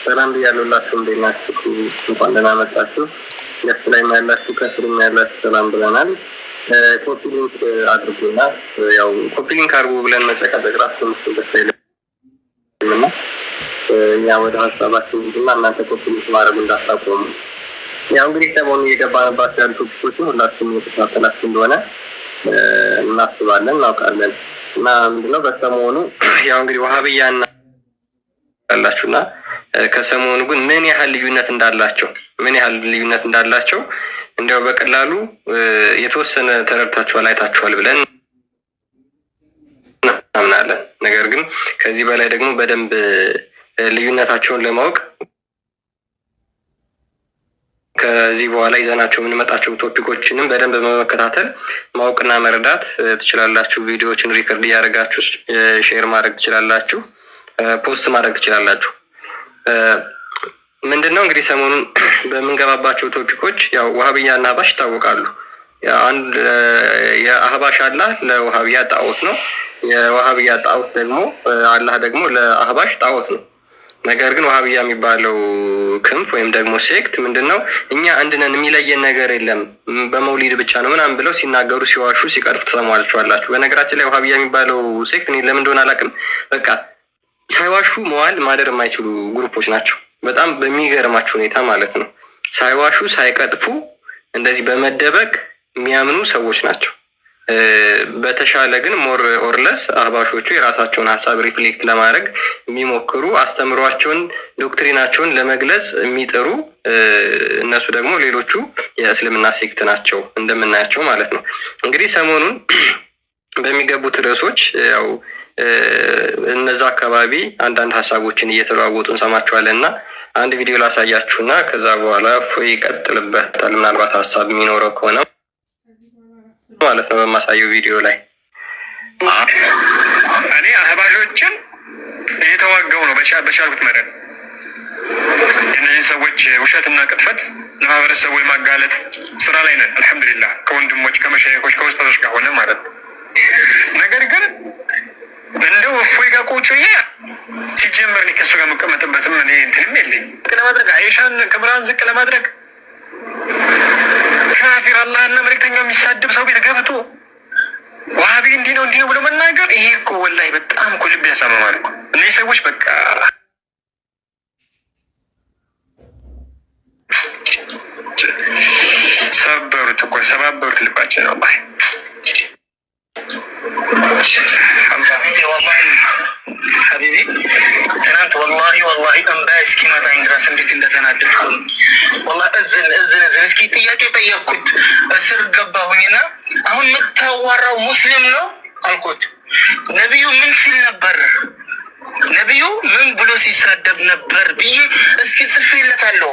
ሰላም ብያለሁላችሁ። እንዴት ናችሁ? እንኳን ደህና መጣችሁ። ገስት ላይ ያላችሁ ከስርም ያላችሁ ሰላም ብለናል። ኮፒ ሊንክ አድርጉና ያው ኮፒ ሊንክ አድርጉ ብለን መጨቃጨቅ ራሱ ደስ አይልምና እኛ ወደ ሀሳባችን እና እናንተ ኮፒ ሊንክ ማድረግ እንዳታቆሙ። ያው እንግዲህ ሰሞኑን እየገባንባቸው ያሉ ቶፒኮችን ሁላችሁም እየተከታተላችሁ እንደሆነ እናስባለን እናውቃለን። እና ምንድነው በሰሞኑ ያው እንግዲህ ወሃብያና ያላችሁና ከሰሞኑ ግን ምን ያህል ልዩነት እንዳላቸው እንደው በቀላሉ የተወሰነ ተረድታችኋል አይታችኋል ብለን እናምናለን። ነገር ግን ከዚህ በላይ ደግሞ በደንብ ልዩነታቸውን ለማወቅ ከዚህ በኋላ ይዘናቸው የምንመጣቸው ቶፒኮችንም በደንብ በመከታተል ማወቅና መረዳት ትችላላችሁ። ቪዲዮዎችን ሪከርድ እያደረጋችሁ ሼር ማድረግ ትችላላችሁ፣ ፖስት ማድረግ ትችላላችሁ። ምንድነው እንግዲህ ሰሞኑን በምንገባባቸው ቶፒኮች ያው ወሃብያና አህባሽ ይታወቃሉ። አንድ የአህባሽ አላህ ለወሃብያ ጣዖት ነው፣ የወሃብያ ጣዖት ደግሞ አላህ ደግሞ ለአህባሽ ጣዖት ነው። ነገር ግን ወሃብያ የሚባለው ክንፍ ወይም ደግሞ ሴክት ምንድነው እኛ አንድነን የሚለየን ነገር የለም በመውሊድ ብቻ ነው ምናምን ብለው ሲናገሩ ሲዋሹ ሲቀርፉ ተሰማዋላችሁ። በነገራችን ላይ ወሃብያ የሚባለው ሴክት እኔ ለምን እንደሆነ አላውቅም፣ በቃ ሳይዋሹ መዋል ማደር የማይችሉ ግሩፖች ናቸው። በጣም በሚገርማችሁ ሁኔታ ማለት ነው። ሳይዋሹ ሳይቀጥፉ እንደዚህ በመደበቅ የሚያምኑ ሰዎች ናቸው። በተሻለ ግን ሞር ኦርለስ አህባሾቹ የራሳቸውን ሀሳብ ሪፍሌክት ለማድረግ የሚሞክሩ አስተምሯቸውን ዶክትሪናቸውን ለመግለጽ የሚጥሩ እነሱ ደግሞ ሌሎቹ የእስልምና ሴክት ናቸው እንደምናያቸው ማለት ነው። እንግዲህ ሰሞኑን በሚገቡት ርዕሶች ያው እነዛ አካባቢ አንዳንድ ሀሳቦችን እየተለዋወጡ እንሰማቸዋለን እና አንድ ቪዲዮ ላሳያችሁና ከዛ በኋላ ይቀጥልበታል ምናልባት ሀሳብ የሚኖረው ከሆነ ማለት ነው። በማሳየው ቪዲዮ ላይ እኔ አህባሾችን እየተዋጋው ነው በቻልኩት መጠን የእነዚህ ሰዎች ውሸትና ቅጥፈት ለማህበረሰቡ የማጋለጥ ስራ ላይ ነን። አልሐምዱሊላህ ከወንድሞች ከመሻይኮች ከውስጣቶች ጋር ሆነ ማለት ነው። ነገር ግን እንደው እፎይ ጋር ቁጭ ብዬ ሲጀመር እኔ ከእሱ ጋር መቀመጥበትም እኔ እንትንም የለኝ ለማድረግ አይሻን ክብራን ዝቅ ለማድረግ ካፊር አላህና መልእክተኛው የሚሳደብ ሰው ቤት ገብቶ ዋሃቢ እንዲህ ነው ብሎ መናገር ይሄ እኮ ወላሂ በጣም እኮ ልብ ያሳምማል እኮ። እነዚህ ሰዎች በቃ ሰባበሩት ልባችን ነው ወላሂ ሀቢቢ ትናንት ወላሂ እንባዬ እስኪመጣኝ ድረስ እንዴት እንደተናደድኩ ወላሂ እዝን እስኪ ጥያቄ ጠየቅኩት። እስር ገባሁኝና አሁን የምታዋራው ሙስሊም ነው አልኩት። ነቢዩ ምን ሲል ነበር? ነቢዩ ምን ብሎ ሲሳደብ ነበር ብዬ እስኪ ጽፌለታለሁ።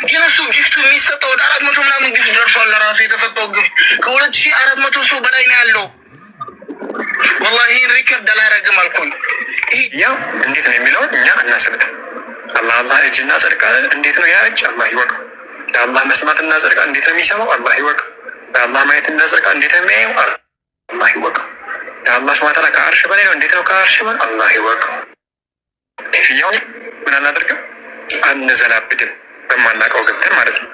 ግን እሱ ጊፍቱ የሚሰጠው ወደ 400 ምናምን ጊፍት ደርሷል። ለራሱ የተሰጠው ጊፍት ከ2400 ሰው በላይ ነው ያለው። ወላሂ ሪከርድ አላረግም አልኩኝ። ያው እንዴት ነው የሚለውን እኛ አናስብትም። አላህ እጅ እናጸድቃለን። እንዴት ነው ያ እጅ? አላህ ይወቅ። ለአላህ መስማት እናጸድቃ እንዴት ነው የሚሰማው? አላህ ይወቅ። ለአላህ ማየት እናጸድቃ እንዴት ነው የሚያየው? አላህ ይወቅ። ለአላህ ስብሐ ወተዓላ ከአርሽ በላይ ነው። እንዴት ነው ከአርሽ በላይ? አላህ ይወቅ። ከፍያውን ምን አናደርግም፣ አንዘላብድም በማናውቀው ገብተን ማለት ነው።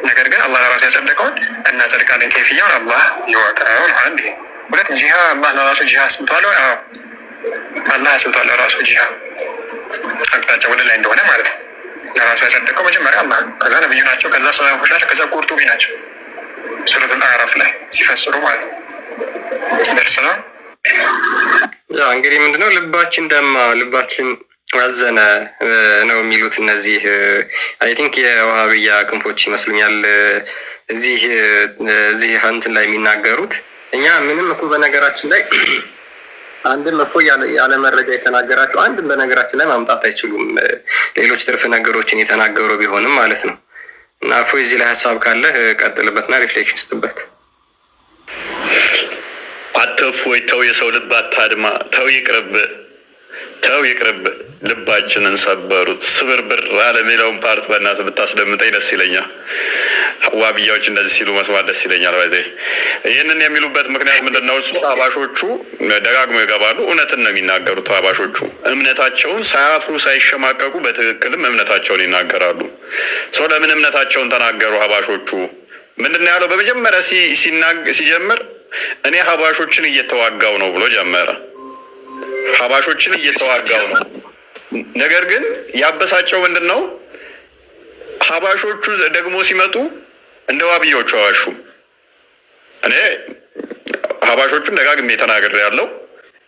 ነገር ግን አላህ ለራሱ ያጸደቀውን እናጸድቃለን። ከፍያውን አላህ ይወቀው። አንድ ሁለት ጂሃ አላህ ለራሱ ጂሃ አስብቷል። አላህ አስብቷል ለራሱ ጂሃ አቅጣጫ ወደ ላይ እንደሆነ ማለት ነው። ለራሱ ያጸደቀው መጀመሪያ አላህ፣ ከዛ ነብዩ ናቸው፣ ከዛ ሰሃቦች ናቸው፣ ከዛ ቁርጡቢ ናቸው ሱረቱል አዕራፍ ላይ ሲፈስሩ ማለት ነው። ደርሰና ያው እንግዲህ ምንድነው ልባችን ደማ ልባችን አዘነ ነው የሚሉት እነዚህ አይ ቲንክ የወሃብያ ክንፎች ይመስሉኛል እዚህ እንትን ላይ የሚናገሩት። እኛ ምንም እኮ በነገራችን ላይ አንድም እኮ ያለ መረጃ የተናገራቸው አንድም በነገራችን ላይ ማምጣት አይችሉም። ሌሎች ትርፍ ነገሮችን የተናገሩ ቢሆንም ማለት ነው። እና እፎይ እዚህ ላይ ሀሳብ ካለ ቀጥልበትና ሪፍሌክሽን ስትበት። አትፎይ ተው፣ የሰው ልብ አታድማ፣ ተው ይቅርብ፣ ልባችንን ሰበሩት። ስብርብር አለ የሚለውን ፓርት በእናትህ ብታስደምጠኝ ደስ ይለኛል። ዋብያዎች እንደዚህ ሲሉ መስማት ደስ ይለኛል። ባይዘ ይህንን የሚሉበት ምክንያት ምንድነው? እሱ አባሾቹ ደጋግሞ ይገባሉ፣ እውነትን ነው የሚናገሩት። አባሾቹ እምነታቸውን ሳያፍሩ ሳይሸማቀቁ በትክክልም እምነታቸውን ይናገራሉ። ሰው ለምን እምነታቸውን ተናገሩ? አባሾቹ ምንድነው ያለው? በመጀመሪያ ሲጀምር እኔ ሀባሾችን እየተዋጋው ነው ብሎ ጀመረ። ሀባሾችን እየተዋጋው ነው። ነገር ግን ያበሳጨው ምንድነው? ሀባሾቹ ደግሞ ሲመጡ እንደ ዋብያዎቹ አዋሹም። እኔ ሀባሾቹን ደጋግሜ ተናግሬ ያለው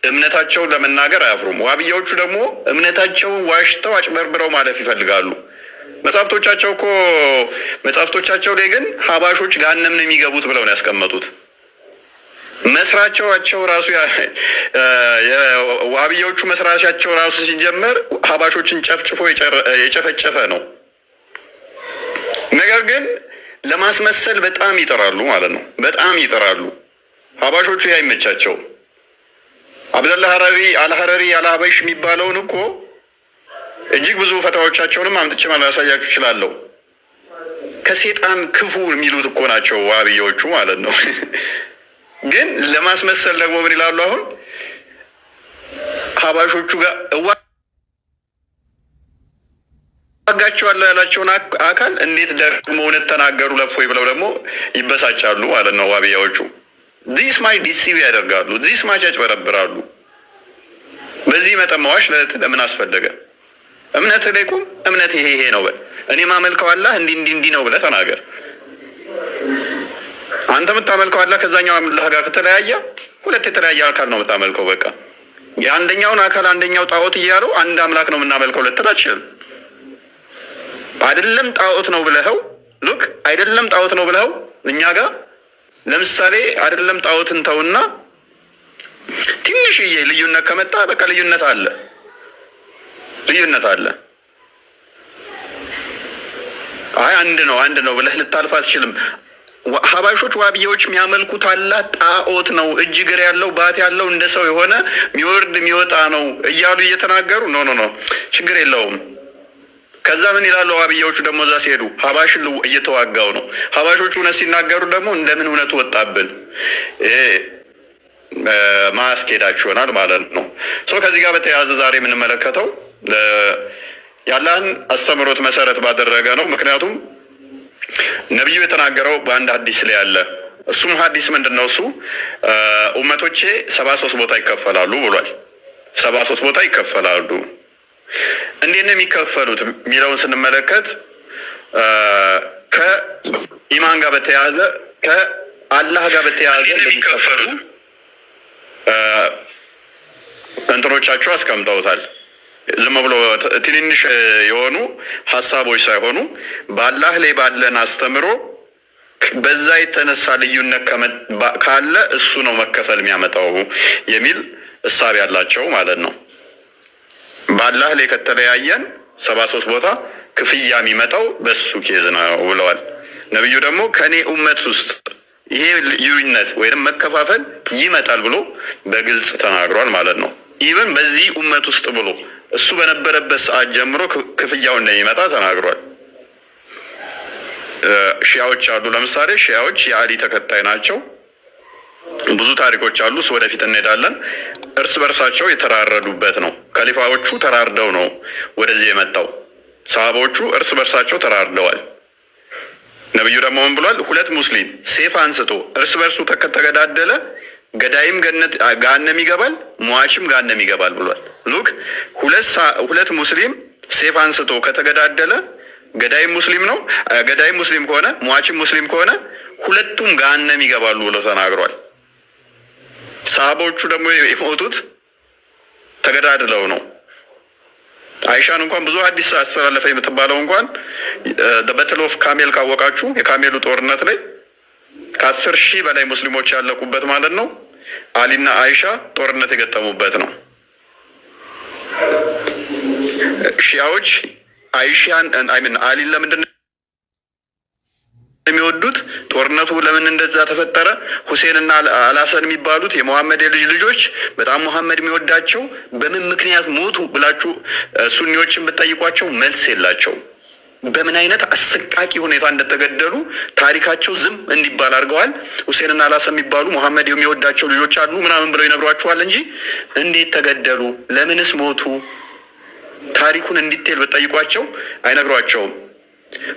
እምነታቸውን ለመናገር አያፍሩም። ዋብያዎቹ ደግሞ እምነታቸውን ዋሽተው አጭበርብረው ማለፍ ይፈልጋሉ። መጽሐፍቶቻቸው ላይ ግን ሀባሾች ገሃነም ነው የሚገቡት ብለው ነው ያስቀመጡት። መስራቻቸው ራሱ ዋብያዎቹ መስራቻቸው ራሱ ሲጀመር ሀባሾችን ጨፍጭፎ የጨፈጨፈ ነው። ነገር ግን ለማስመሰል በጣም ይጥራሉ ማለት ነው። በጣም ይጥራሉ። ሀባሾቹ አይመቻቸው። አብደላ አልሐረሪ አልሀበሽ የሚባለውን እኮ እጅግ ብዙ ፈታዎቻቸውንም አምጥቼ ማላሳያችሁ እችላለሁ። ከሴጣን ክፉ የሚሉት እኮ ናቸው ዋብያዎቹ ማለት ነው። ግን ለማስመሰል ደግሞ ምን ይላሉ? አሁን ሀባሾቹ ጋር ዋጋቸዋለሁ ያላቸውን አካል እንዴት ደግሞ እውነት ተናገሩ ለፎይ ብለው ደግሞ ይበሳጫሉ ማለት ነው ዋብያዎቹ። ዚስ ማች ዲሲቭ ያደርጋሉ። ዚስ ማች ያጭበረብራሉ። በዚህ መጠን መዋሽ ለምን አስፈለገ? እምነት ላይ ቁም። እምነት ይሄ ነው በል። እኔ ማመልከው አላህ እንዲህ ነው ብለህ ተናገር። አንተ የምታመልከው አላህ ከዛኛው አላህ ጋር ከተለያየ ሁለት የተለያየ አካል ነው የምታመልከው። በቃ የአንደኛውን አካል አንደኛው ጣዖት እያለው አንድ አምላክ ነው የምናመልከው ልትል አትችልም። አይደለም ጣዖት ነው ብለኸው አይደለም ጣዖት ነው ብለኸው እኛ ጋር ለምሳሌ አይደለም ጣዖትን ተውና ትንሽዬ ልዩነት ከመጣ በቃ ልዩነት አለ። አይ አንድ ነው ብለህ ልታልፍ አትችልም። ሀባሾች ዋብያዎች የሚያመልኩት አላህ ጣዖት ነው፣ እጅ እግር ያለው ባት ያለው እንደ ሰው የሆነ የሚወርድ የሚወጣ ነው እያሉ እየተናገሩ ኖ ችግር የለውም። ከዛ ምን ይላሉ ዋብያዎቹ ደግሞ እዛ ሲሄዱ ሀባሽን እየተዋጋው ነው። ሀባሾቹ እውነት ሲናገሩ ደግሞ እንደምን እውነቱ ወጣብን ማስኬዳችሁ ይሆናል ማለት ነው። ከዚህ ጋር በተያያዘ ዛሬ የምንመለከተው ያላህን አስተምሮት መሰረት ባደረገ ነው። ምክንያቱም ነቢዩ የተናገረው በአንድ ሀዲስ ላይ አለ። እሱም ሀዲስ ምንድን ነው? እሱ ኡመቶቼ 73 ቦታ ይከፈላሉ ብሏል። 73 ቦታ ይከፈላሉ። እንዴት ነው የሚከፈሉት የሚለውን ስንመለከት ከኢማን ጋር በተያያዘ ከአላህ ጋር በተያያዘ እንደሚከፈሉ እንትኖቻቸው አስቀምጠውታል። ዝም ብሎ ትንንሽ የሆኑ ሀሳቦች ሳይሆኑ በአላህ ላይ ባለን አስተምሮ በዛ የተነሳ ልዩነት ካለ እሱ ነው መከፈል የሚያመጣው የሚል እሳቤ ያላቸው ማለት ነው። በአላህ ላይ ከተለያየን 73 ቦታ ክፍያ የሚመጣው በሱ ኬዝ ነው ብለዋል። ነብዩ ደግሞ ከኔ ኡመት ውስጥ ይሄ ልዩነት ወይም መከፋፈል ይመጣል ብሎ በግልጽ ተናግሯል ማለት ነው። ኢቨን በዚህ ኡመት ውስጥ ብሎ እሱ በነበረበት ሰዓት ጀምሮ ክፍያው እንደሚመጣ ተናግሯል። ሺያዎች አሉ። ለምሳሌ ሺያዎች የአሊ ተከታይ ናቸው። ብዙ ታሪኮች አሉ። ወደፊት እንሄዳለን። እርስ በርሳቸው የተራረዱበት ነው። ከሊፋዎቹ ተራርደው ነው ወደዚህ የመጣው። ሰሃቦቹ እርስ በርሳቸው ተራርደዋል። ነብዩ ደግሞ ምን ብሏል? ሁለት ሙስሊም ሴፍ አንስቶ እርስ በርሱ ከተገዳደለ ገዳይም ገሃነም ይገባል፣ ሟችም ገሃነም ይገባል ብሏል። ሉክ ሁለት ሙስሊም ሴፍ አንስቶ ከተገዳደለ ገዳይም ሙስሊም ነው፣ ገዳይም ሙስሊም ከሆነ ሟችም ሙስሊም ከሆነ ሁለቱም ገሃነም ይገባሉ ብሎ ተናግሯል። ሰሃቦቹ ደግሞ የሞቱት ተገዳድለው ነው። አይሻን እንኳን ብዙ ሐዲስ አስተላለፈ የምትባለው እንኳን በተል ኦፍ ካሜል ካወቃችሁ የካሜሉ ጦርነት ላይ ከ10,000 በላይ ሙስሊሞች ያለቁበት ማለት ነው። አሊና አይሻ ጦርነት የገጠሙበት ነው። ሺያዎች አይሻን አሊን ለምንድን ነው የሚወዱት? ጦርነቱ ለምን እንደዛ ተፈጠረ? ሁሴንና አልሐሰን የሚባሉት የመሐመድ ልጆች በጣም መሐመድ የሚወዳቸው በምን ምክንያት ሞቱ ብላችሁ ሱኒዎችን ብትጠይቋቸው መልስ የላቸው። በምን አይነት አሰቃቂ ሁኔታ እንደተገደሉ ታሪካቸው ዝም እንዲባል አድርገዋል። ሁሴንና አልሐሰን የሚባሉ መሐመድ የሚወዳቸው ልጆች አሉ ምናምን ብለው ይነግሯቸዋል እንጂ እንዴት ተገደሉ፣ ለምንስ ሞቱ፣ ታሪኩን እንዲቴል በጠይቋቸው አይነግሯቸውም።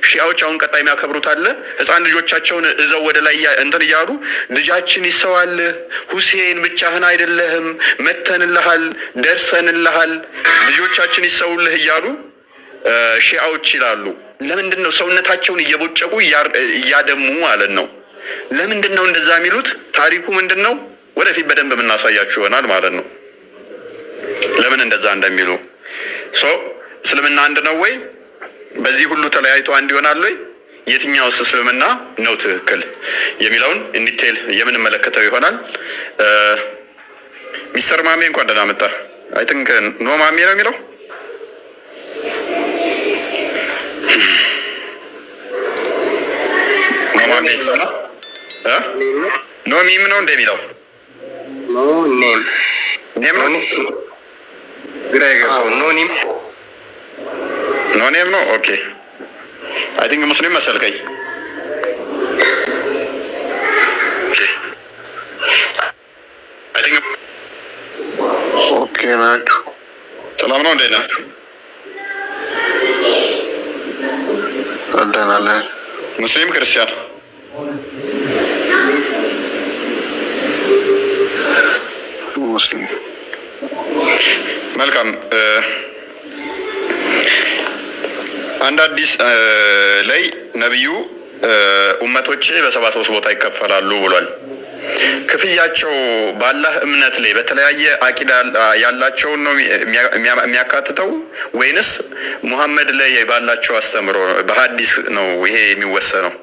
ሺአዎች አሁን ቀጣይ የሚያከብሩት አለ። ህፃን ልጆቻቸውን እዘው ወደ ላይ እንትን እያሉ ልጃችን ይሰዋል፣ ሁሴን ብቻህን አይደለህም፣ መተንልሃል፣ ደርሰንልሃል፣ ልጆቻችን ይሰውልህ እያሉ ሺአዎች ይላሉ። ለምንድን ነው ሰውነታቸውን እየቦጨቁ እያደሙ ማለት ነው? ለምንድን ነው እንደዛ የሚሉት? ታሪኩ ምንድን ነው? ወደፊት በደንብ የምናሳያችሁ ይሆናል ማለት ነው ለምን እንደዛ እንደሚሉ። እስልምና አንድ ነው ወይ? በዚህ ሁሉ ተለያይቶ አንድ ይሆናል ወይ? የትኛውስ እስልምና ነው ትክክል የሚለውን ኢንዲቴል የምንመለከተው ይሆናል። ሚስተር ማሜ እንኳን ደህና መጣ። አይ ቲንክ ኖ ማሜ ነው የሚለው ኖ ማሜ ሰላ ኖ ሚም ነው እንደሚለው ኖ ኔም ኔም ነው ግራ ይገባው። ኖ ኔም ኖ ኔም ነው። ኦኬ አይ ቲንክ ሙስሊም መሰልከኝ። አይ ቲንክ ኦኬ ናችሁ። ሰላም ነው። እንዴት ናችሁ? አደናለን። ሙስሊም ክርስቲያን ሙስሊም። መልካም። አንድ አዲስ ላይ ነብዩ ኡመቶች በ73 ቦታ ይከፈላሉ ብሏል። ክፍያቸው በአላህ እምነት ላይ በተለያየ አቂዳ ያላቸውን ነው የሚያካትተው ወይንስ ሙሐመድ ላይ ባላቸው አስተምሮ በሐዲስ ነው ይሄ የሚወሰነው?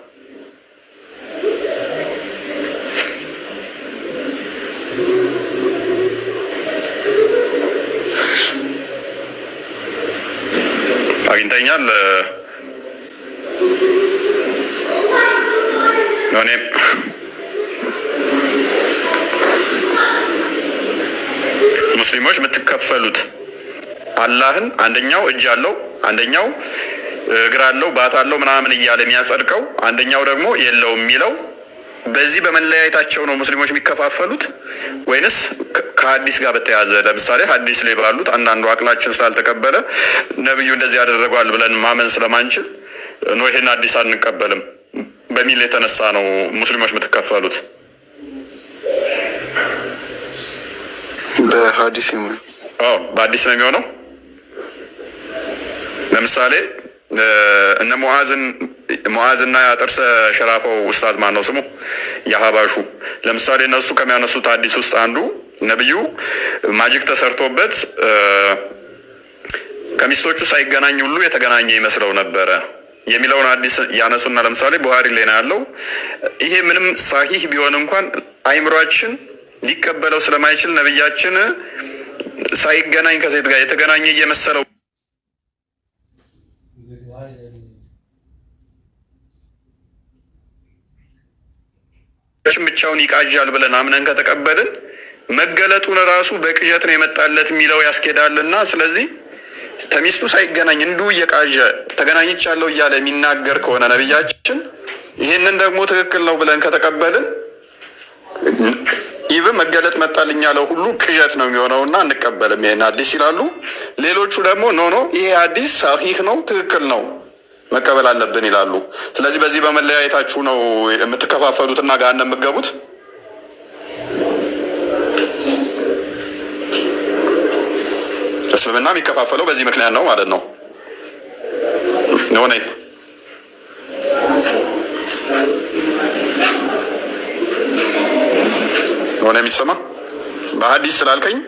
አግኝተኛል እኔም ሙስሊሞች የምትከፈሉት አላህን አንደኛው እጅ አለው፣ አንደኛው እግር አለው፣ ባት አለው ምናምን እያለ የሚያጸድቀው፣ አንደኛው ደግሞ የለውም የሚለው በዚህ በመለያየታቸው ነው ሙስሊሞች የሚከፋፈሉት ወይንስ ከሐዲስ ጋር በተያያዘ? ለምሳሌ ሐዲስ ላይ ባሉት አንዳንዱ አቅላችን ስላልተቀበለ ነብዩ እንደዚህ ያደረጓል ብለን ማመን ስለማንችል ነው ይሄን ሐዲስ አንቀበልም በሚል የተነሳ ነው ሙስሊሞች የምትከፈሉት? በሐዲስ ነው። በሐዲስ ነው የሚሆነው። ለምሳሌ እነ ሙዓዝና ጥርሰ ሸራፈው ኡስታዝ ማን ነው ስሙ የሀባሹ፣ ለምሳሌ እነሱ ከሚያነሱት ሐዲስ ውስጥ አንዱ ነብዩ ማጂክ ተሰርቶበት ከሚስቶቹ ሳይገናኝ ሁሉ የተገናኘ ይመስለው ነበረ የሚለውን ሐዲስ ያነሱና ለምሳሌ ቡሃሪ ላይ ነው ያለው። ይሄ ምንም ሳሂህ ቢሆን እንኳን አይምሯችን ሊቀበለው ስለማይችል ነብያችን ሳይገናኝ ከሴት ጋር የተገናኘ እየመሰለው ብቻውን ይቃዣል ብለን አምነን ከተቀበልን መገለጡን ራሱ በቅዠት ነው የመጣለት የሚለው ያስኬዳልና፣ ስለዚህ ከሚስቱ ሳይገናኝ እንዲሁ እየቃዠ ተገናኝቻለሁ እያለ የሚናገር ከሆነ ነብያችን ይሄንን ደግሞ ትክክል ነው ብለን ከተቀበልን ኢቭን መገለጥ መጣልኝ ያለው ሁሉ ቅዠት ነው የሚሆነውና እንቀበልም ይሄን ሐዲስ ይላሉ። ሌሎቹ ደግሞ ኖ ይሄ ሐዲስ ሳሂህ ነው ትክክል ነው መቀበል አለብን ይላሉ። ስለዚህ በዚህ በመለያየታችሁ ነው የምትከፋፈሉትና ገሃነም የምትገቡት። እስልምና የሚከፋፈለው በዚህ ምክንያት ነው ማለት ነው። ሆነ የሚሰማ በሐዲስ ስላልከኝ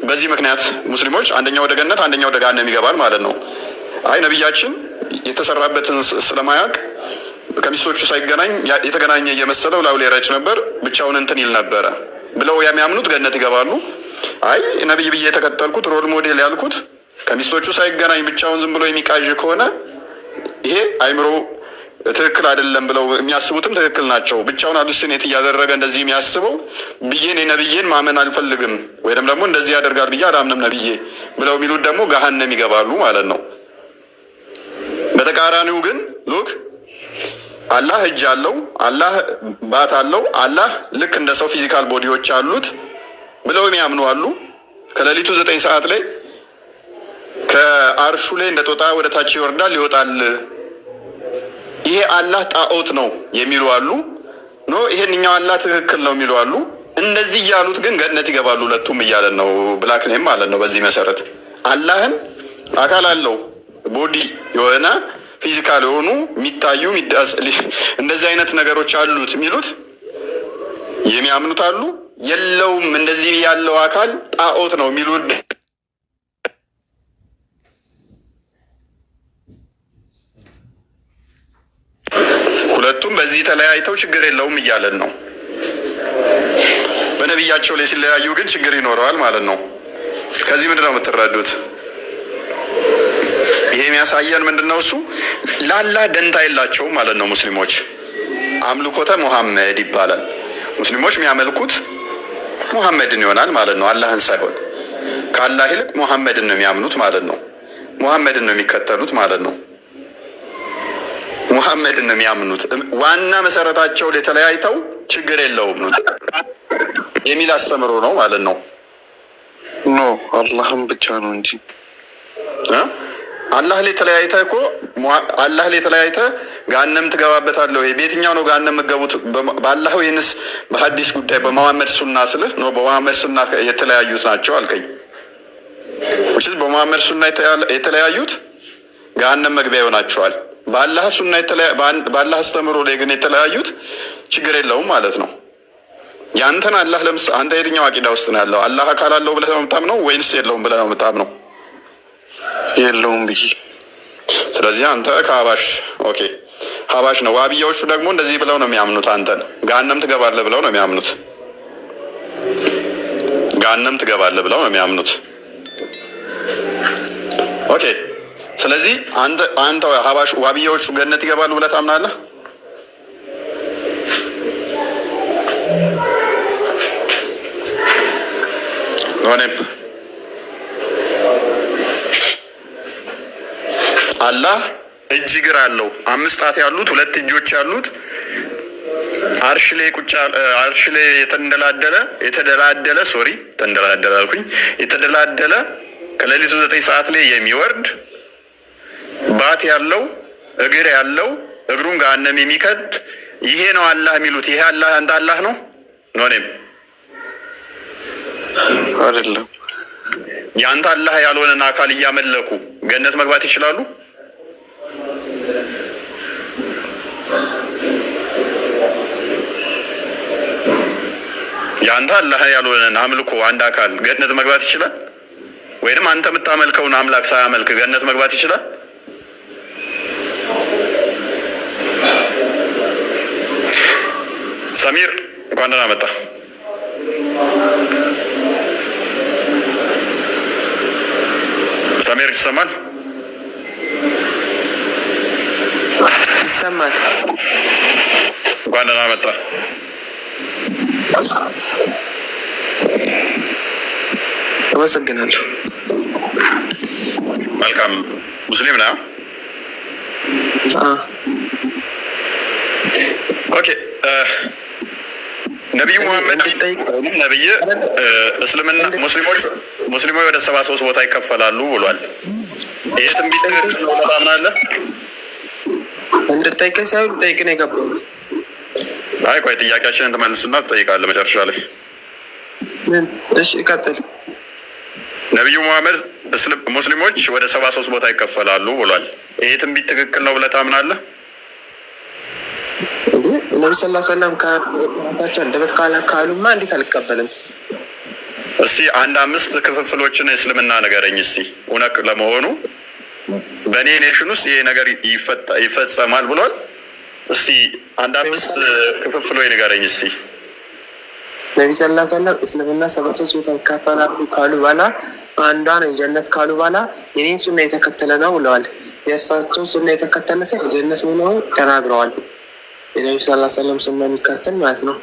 በዚህ ምክንያት ሙስሊሞች አንደኛው ወደ ገነት አንደኛው ወደ ገሃነም ይገባል ማለት ነው። አይ ነብያችን የተሰራበትን ስለማያውቅ ከሚስቶቹ ሳይገናኝ የተገናኘ እየመሰለው ላው ላይ ረጭ ነበር ብቻውን እንትን ይል ነበረ ብለው የሚያምኑት ገነት ይገባሉ። አይ ነብይ ብዬ የተከተልኩት ሮል ሞዴል ያልኩት ከሚስቶቹ ሳይገናኝ ብቻውን ዝም ብሎ የሚቃዥ ከሆነ ይሄ አይምሮ ትክክል አይደለም ብለው የሚያስቡትም ትክክል ናቸው። ብቻውን አሉሲኔት እያደረገ እንደዚህ የሚያስበው ብዬን ነብዬን ማመን አልፈልግም ወይም ደግሞ እንደዚህ ያደርጋል ብዬ አላምንም ነብዬ ብለው የሚሉት ደግሞ ገሃነም ይገባሉ ማለት ነው። በተቃራኒው ግን ሉክ አላህ እጅ አለው፣ አላህ ባት አለው፣ አላህ ልክ እንደ ሰው ፊዚካል ቦዲዎች አሉት ብለው የሚያምኑ አሉ። ከሌሊቱ 9 ሰዓት ላይ ከአርሹ ላይ እንደ ጦጣ ወደ ታች ይወርዳል ይወጣል፣ ይሄ አላህ ጣዖት ነው የሚሉ አሉ። ኖ ይሄንኛው አላህ ትክክል ነው የሚሉ አሉ። እንደዚህ ያሉት ግን ገነት ይገባሉ ሁለቱም እያለን ነው ብላክ ነኝ ማለት ነው። በዚህ መሰረት አላህን አካል አለው ቦዲ የሆነ ፊዚካል የሆኑ የሚታዩ እንደዚህ አይነት ነገሮች አሉት የሚሉት የሚያምኑት አሉ። የለውም እንደዚህ ያለው አካል ጣዖት ነው የሚሉ ሁለቱም በዚህ ተለያይተው ችግር የለውም እያለን ነው። በነቢያቸው ላይ ሲለያዩ ግን ችግር ይኖረዋል ማለት ነው። ከዚህ ምንድን ነው የምትረዱት? ይሄ የሚያሳየን ምንድን ነው? እሱ ለአላህ ደንታ የላቸውም ማለት ነው። ሙስሊሞች አምልኮተ ሙሐመድ ይባላል። ሙስሊሞች የሚያመልኩት ሙሐመድን ይሆናል ማለት ነው፣ አላህን ሳይሆን። ከአላህ ይልቅ ሙሐመድን ነው የሚያምኑት ማለት ነው። ሙሐመድን ነው የሚከተሉት ማለት ነው። ሙሐመድን ነው የሚያምኑት። ዋና መሰረታቸው ላይ ተለያይተው ችግር የለውም የሚል አስተምሮ ነው ማለት ነው። ኖ አላህም ብቻ ነው እንጂ አላህ ላይ ተለያይተህ እኮ አላህ ላይ ተለያይተህ ገሃነም ትገባበታለህ ወይ? በየትኛው ነው ገሃነም የምትገቡት? በአላህ ወይንስ በሐዲስ ጉዳይ በመሐመድ ሱና ስልህ ነው? በመሐመድ ሱና የተለያዩት ናቸው አልከኝ። ወይስ በመሐመድ ሱና የተለያዩት ገሃነም መግቢያ ይሆናቸዋል። በአላህ ሱና በአላህ አስተምሮ ላይ ግን የተለያዩት ችግር የለውም ማለት ነው። ያንተን አላህ ለምሳሌ አንተ የትኛው አቂዳ ውስጥ ነው ያለው? አላህ አካል አለው ብለህ ነው የምታምነው ወይንስ የለውም ብለህ ነው የምታምነው? የለውም ብዬ። ስለዚህ አንተ ከሀባሽ ኦኬ፣ ሀባሽ ነው። ዋብያዎቹ ደግሞ እንደዚህ ብለው ነው የሚያምኑት። አንተን ገሃነም ትገባለህ ብለው ነው የሚያምኑት። ገሃነም ትገባለህ ብለው ነው የሚያምኑት። ኦኬ፣ ስለዚህ አንተ ሀባሽ ዋብያዎቹ ገነት ይገባሉ ብለህ ታምናለህ? ሆነም አላህ እጅ እግር አለው፣ 5 ጣት ያሉት 2 እጆች ያሉት አርሽ ላይ የተደላደለ ከሌሊቱ 9 ሰዓት ላይ የሚወርድ ባት ያለው እግር ያለው እግሩን ገሃነም የሚከት ይሄ ነው አላህ የሚሉት። ይሄ አላህ አንተ አላህ ነው ኖኔም አይደለም። ያንተ አላህ ያልሆነን አካል እያመለኩ ገነት መግባት ይችላሉ? ያንተ አላህ ያልሆነን አምልኮ አንድ አካል ገነት መግባት ይችላል? ወይንም አንተ የምታመልከውን አምላክ ሳያመልክ ገነት መግባት ይችላል? ሰሚር እንኳን ደህና መጣ። ሰሚር ይሰማል? ይሰማል። እንኳን ደህና መጣ። አመሰግናለሁ። መልካም። ሙስሊም ነህ? ኦኬ። ነቢዩ ሙሐመድ ነቢይ እስልምና ሙስሊሞች ወደ 73 ቦታ ይከፈላሉ ብሏል። ይህ ትንቢት ትክክል ነው ታምናለህ? እንድጠይቀኝ ሳይሆን ልጠይቅ ነው የገባሁት። አይ ቆይ ጥያቄያችንን ትመልስና ትጠይቃለህ መጨረሻ ላይ። እሺ ቀጥል። ነቢዩ ሙሐመድ ሙስሊሞች ወደ 73 ቦታ ይከፈላሉ ብሏል። ይህ ትንቢት ትክክል ነው ብለህ ታምናለህ? ነቢ ስ ሰለም ከታቸው እንደበት ካሉማ እንዴት አልቀበልም? እስቲ 5 ክፍፍሎችን እስልምና ንገረኝ እስቲ እውነት ለመሆኑ በእኔ ኔሽን ውስጥ ይሄ ነገር ይፈጸማል ብሏል። እስቲ 5 ክፍፍሎች ንገረኝ እስቲ። ነቢ ስ ሰለም እስልምና 73 ቦታ ይካፈላሉ ካሉ በኋላ አንዷን የጀነት ካሉ በኋላ የኔን ሱና የተከተለ ነው ብለዋል። የእርሳቸው ሱና የተከተለ ሰው የጀነት መሆኑን ተናግረዋል። የነቢ ስ ሰለም ሱና የሚከተል ማለት ነው።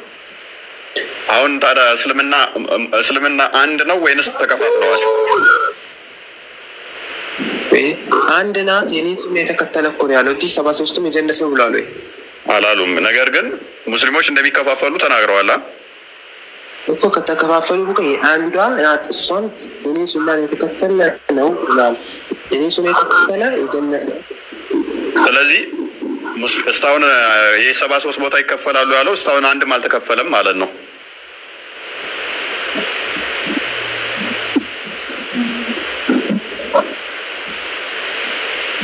አሁን ታዲያ እስልምና አንድ ነው ወይንስ ተከፋፍለዋል? አንድ ናት የኔ ሱና የተከተለ እኮ ነው ያለው እንጂ 73ቱም የጀነት ነው ብሏል ወይ አላሉም። ነገር ግን ሙስሊሞች እንደሚከፋፈሉ ተናግረዋል እኮ። ከተከፋፈሉ እኮ አንዷ ናት እሷም የኔ ሱናን የተከተለ ነው ብሏል። የኔ ሱና የተከተለ የጀነት ነው። ስለዚህ እስካሁን የ73 ቦታ ይከፈላሉ ያለው እስካሁን አንድም አልተከፈለም ማለት ነው።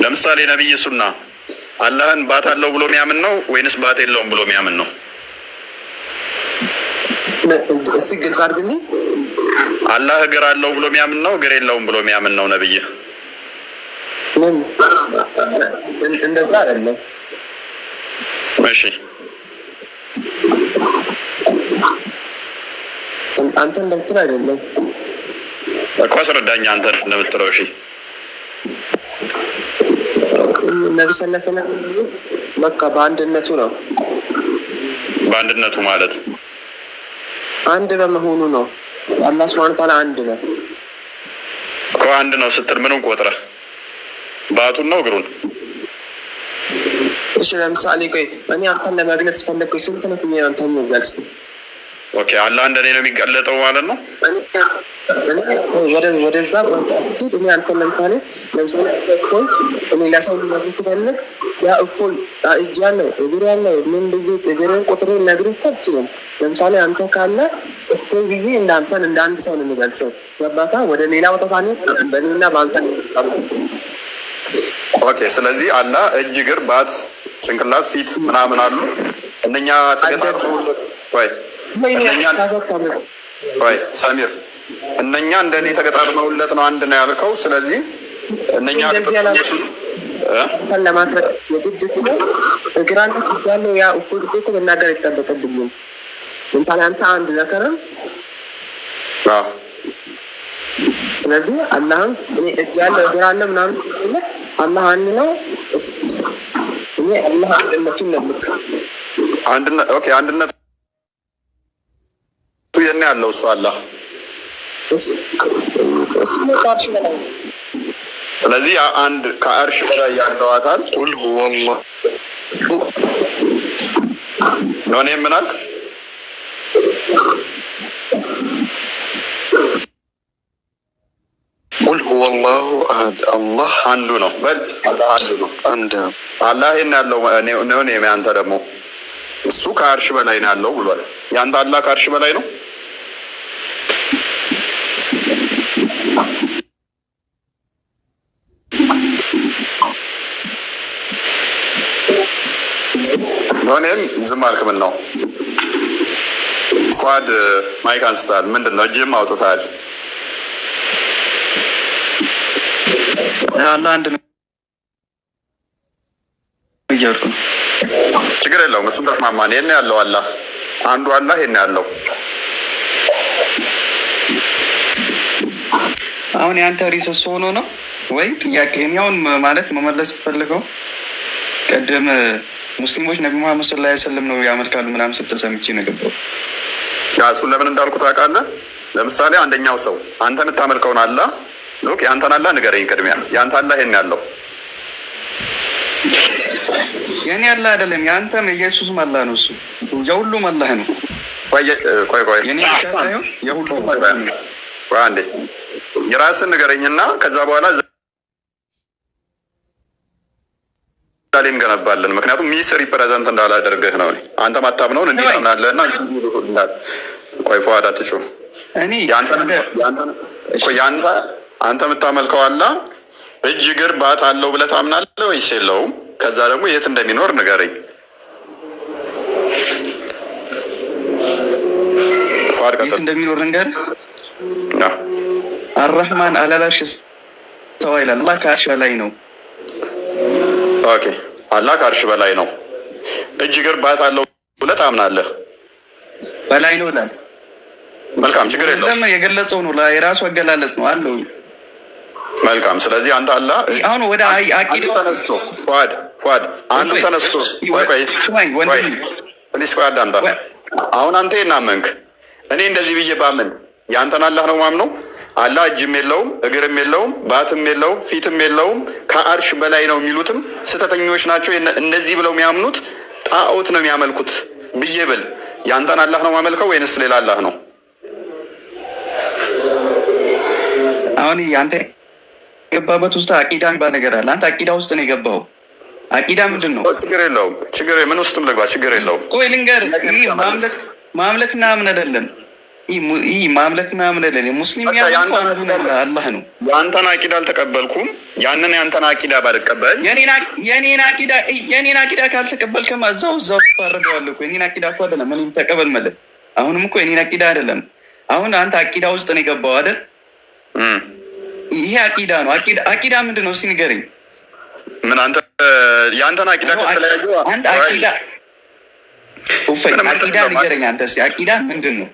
ለምሳሌ ነብይ ሱና አላህን ባት አለው ብሎ የሚያምን ነው ወይንስ ባት የለውም ብሎ የሚያምን ነው? እስኪ ግልጽ አድርግልኝ። አላህ እግር አለው ብሎ የሚያምን ነው እግር የለውም ብሎ የሚያምን ነው ነብይ? ምን እንደዛ አይደለም። እሺ አንተ እንደምትለው አይደለም እኮ አስረዳኝ። አንተ እንደምትለው እሺ። ነብይ ሰለላሁ ዐለይሂ ወሰለም በቃ በአንድነቱ ነው። በአንድነቱ ማለት አንድ በመሆኑ ነው። አላህ ሱብሓነሁ ወተዓላ አንድ ነው እኮ። አንድ ነው ስትል ምኑን ቆጥረህ? ባቱን ነው እግሩን? እሺ ለምሳሌ ቆይ እኔ አንተን ለመግለጽ ፈለግኩኝ ስንት ነው ብዬ አንተን ነው ገልጽ። ኦኬ አላህ እንደኔ ነው የሚገለጠው ማለት ነው። ወደዛ እኔ አንተን ለምሳሌ እኔ ለሰው ልነግርህ ትፈልግ ያ እፎይ እጅ ያለው እግር ያለው ምን ብዬ እግርን ቁጥሬን ነግርህ እኮ አልችልም። ለምሳሌ አንተ ካለ እፎይ ብዬ እንዳንተን እንደ አንድ ሰው ነው የሚገልጸው። ገባታ? ወደ ሌላ ቦታ ሳኔ በእኔና በአንተ ኦኬ። ስለዚህ አላህ እጅ፣ እግር፣ ባት፣ ጭንቅላት፣ ፊት ምናምን አሉት። እነኛ ተገጣጥሞ ወይ ሰሚር እነኛ እንደኔ ተገጣጥመውለት ነው አንድ ነው ያልከው። ስለዚህ እነኛ ለማስረዳት የግድ እኮ እግራነት ያለው ያ እፎይ ብዬ እኮ መናገር አይጠበቅብኝም። ለምሳሌ አንተ አንድ ነከረም ስለዚህ አላህም እኔ እጅ ያለው እግር አለ ምናምን ሲልህ አላህ አንድ ነው። እኔ አላህ አንድነቱን ለምክ አንድነት ኦኬ አንድነት የኔ ያለው እሱ አላህ እሱ ነው ከአርሽ በላይ። ስለዚህ አንድ ከአርሽ በላይ ያለው አካል ቁል ሁወላህ ነው። እኔ ምን አልክ? ቁል ሁወላሁ አሐድ አላህ አንዱ ነው። በል አላህ አንዱ ነው። አንድ ነው። አላህ የኔ ያለው ነው። አንተ ደግሞ እሱ ከአርሽ በላይ ነው ያለው ብሏል። ያንተ አላህ ከአርሽ በላይ ነው። እኔም ዝም አልክ። ምን ነው ፏድ ማይክ አንስታል። ምንድን ነው እጅም አውጥታል። አላህ አንድ ነው እያልኩ ነው። ችግር የለውም። እሱም ተስማማን። የኔ ያለው አላህ አንዱ አላህ የኔ ያለው። አሁን ያንተ ሪሶርስ ሆኖ ነው ወይ ጥያቄ? እኔ አሁን ማለት መመለስ ፈልገው ቀደም ሙስሊሞች ነቢ መሐመድ ሰለላሁ ዐለይሂ ወሰለም ነው ያመልካሉ ምናምን ስትል ሰምቼ ነው የገባው። እሱን ለምን እንዳልኩ ታውቃለህ? ለምሳሌ አንደኛው ሰው አንተ የምታመልከውን አላህ ሎክ ያንተን አላህ ንገረኝ ቅድሚያ። ያንተ አላህ የኔ ያለው የኔ አላህ አይደለም፣ ያንተም ኢየሱስም አላህ ነው። እሱ የሁሉም አላህ ነው። ቆይ የኔ ብቻ ሳይሆን የሁሉም አላህ ነው። አንዴ የራስን ንገረኝና ከዛ በኋላ ዛሬም ገነባለን። ምክንያቱም ሚስ ሪፕሬዘንት እንዳላደርግህ ነው። አንተ ማታምነውን እንዴት ታምናለህና? ቆይ ፏዳ ትጩ እኔ አንተ የምታመልከው አላህ እጅ፣ እግር፣ ባት አለው ብለህ ታምናለህ ወይስ የለውም? ከዛ ደግሞ የት እንደሚኖር ንገረኝ። የት እንደሚኖር ንገረኝ። አርረህማን አለል አርሽ እስተዋ ይላል። አላህ ከአርሽ በላይ ነው። ኦኬ አላህ ከአርሽ በላይ ነው። እጅ፣ እግር፣ ባት አለው ብለህ ታምናለህ? በላይ ነው ይላል። መልካም ችግር የለውም። ለምን የገለጸው ነው፣ የራሱ አገላለጽ ነው አለው። መልካም። ስለዚህ አንተ አላህ አሁን ወደ አቂዳ ተነስቶ ፏድ አንዱ ተነስቶ ፕሊስ ቆይ አዳምጣ። አሁን አንተ የናመንክ እኔ እንደዚህ ብዬ ባምን ያንተን አላህ ነው ማምነው። አላህ እጅም የለውም እግርም የለውም ባትም የለውም ፊትም የለውም ከአርሽ በላይ ነው የሚሉትም ስተተኞች ናቸው። እንደዚህ ብለው የሚያምኑት ጣዖት ነው የሚያመልኩት ብዬ ብል ያንተን አላህ ነው ማመልከው ወይንስ ሌላ አላህ ነው? አሁን አንተ የገባበት ውስጥ አቂዳ የሚባል ነገር አለ። አንተ አቂዳ ውስጥ ነው የገባው። አቂዳ ምንድን ነው? ችግር የለውም ምን ውስጥም ልግባ ችግር የለውም። ቆይ ልንገርህ፣ ማምለክ ምናምን አይደለም። ይህ ማምለክ ምናምን አይደለም። ሙስሊም ያለው አላህ ነው። የአንተን አቂዳ አልተቀበልኩም። ያንን የአንተን አቂዳ ባልቀበል የኔን አቂዳ ካልተቀበልክማ እዛው ታረገዋለህ እኮ። የኔን አቂዳ እኮ አይደለም እኔም ተቀበል ማለት። አሁንም እኮ የኔን አቂዳ አይደለም። አሁን አንተ አቂዳ ውስጥ ነው የገባው አይደል? ይሄ አቂዳ ነው። አቂዳ ምንድን ነው? እስኪ ንገረኝ። ምን አንተ የአንተን አቂዳ ከተለያዩ አንተ አቂዳ አቂዳ ንገረኝ። አንተ እስኪ አቂዳ ምንድን ነው?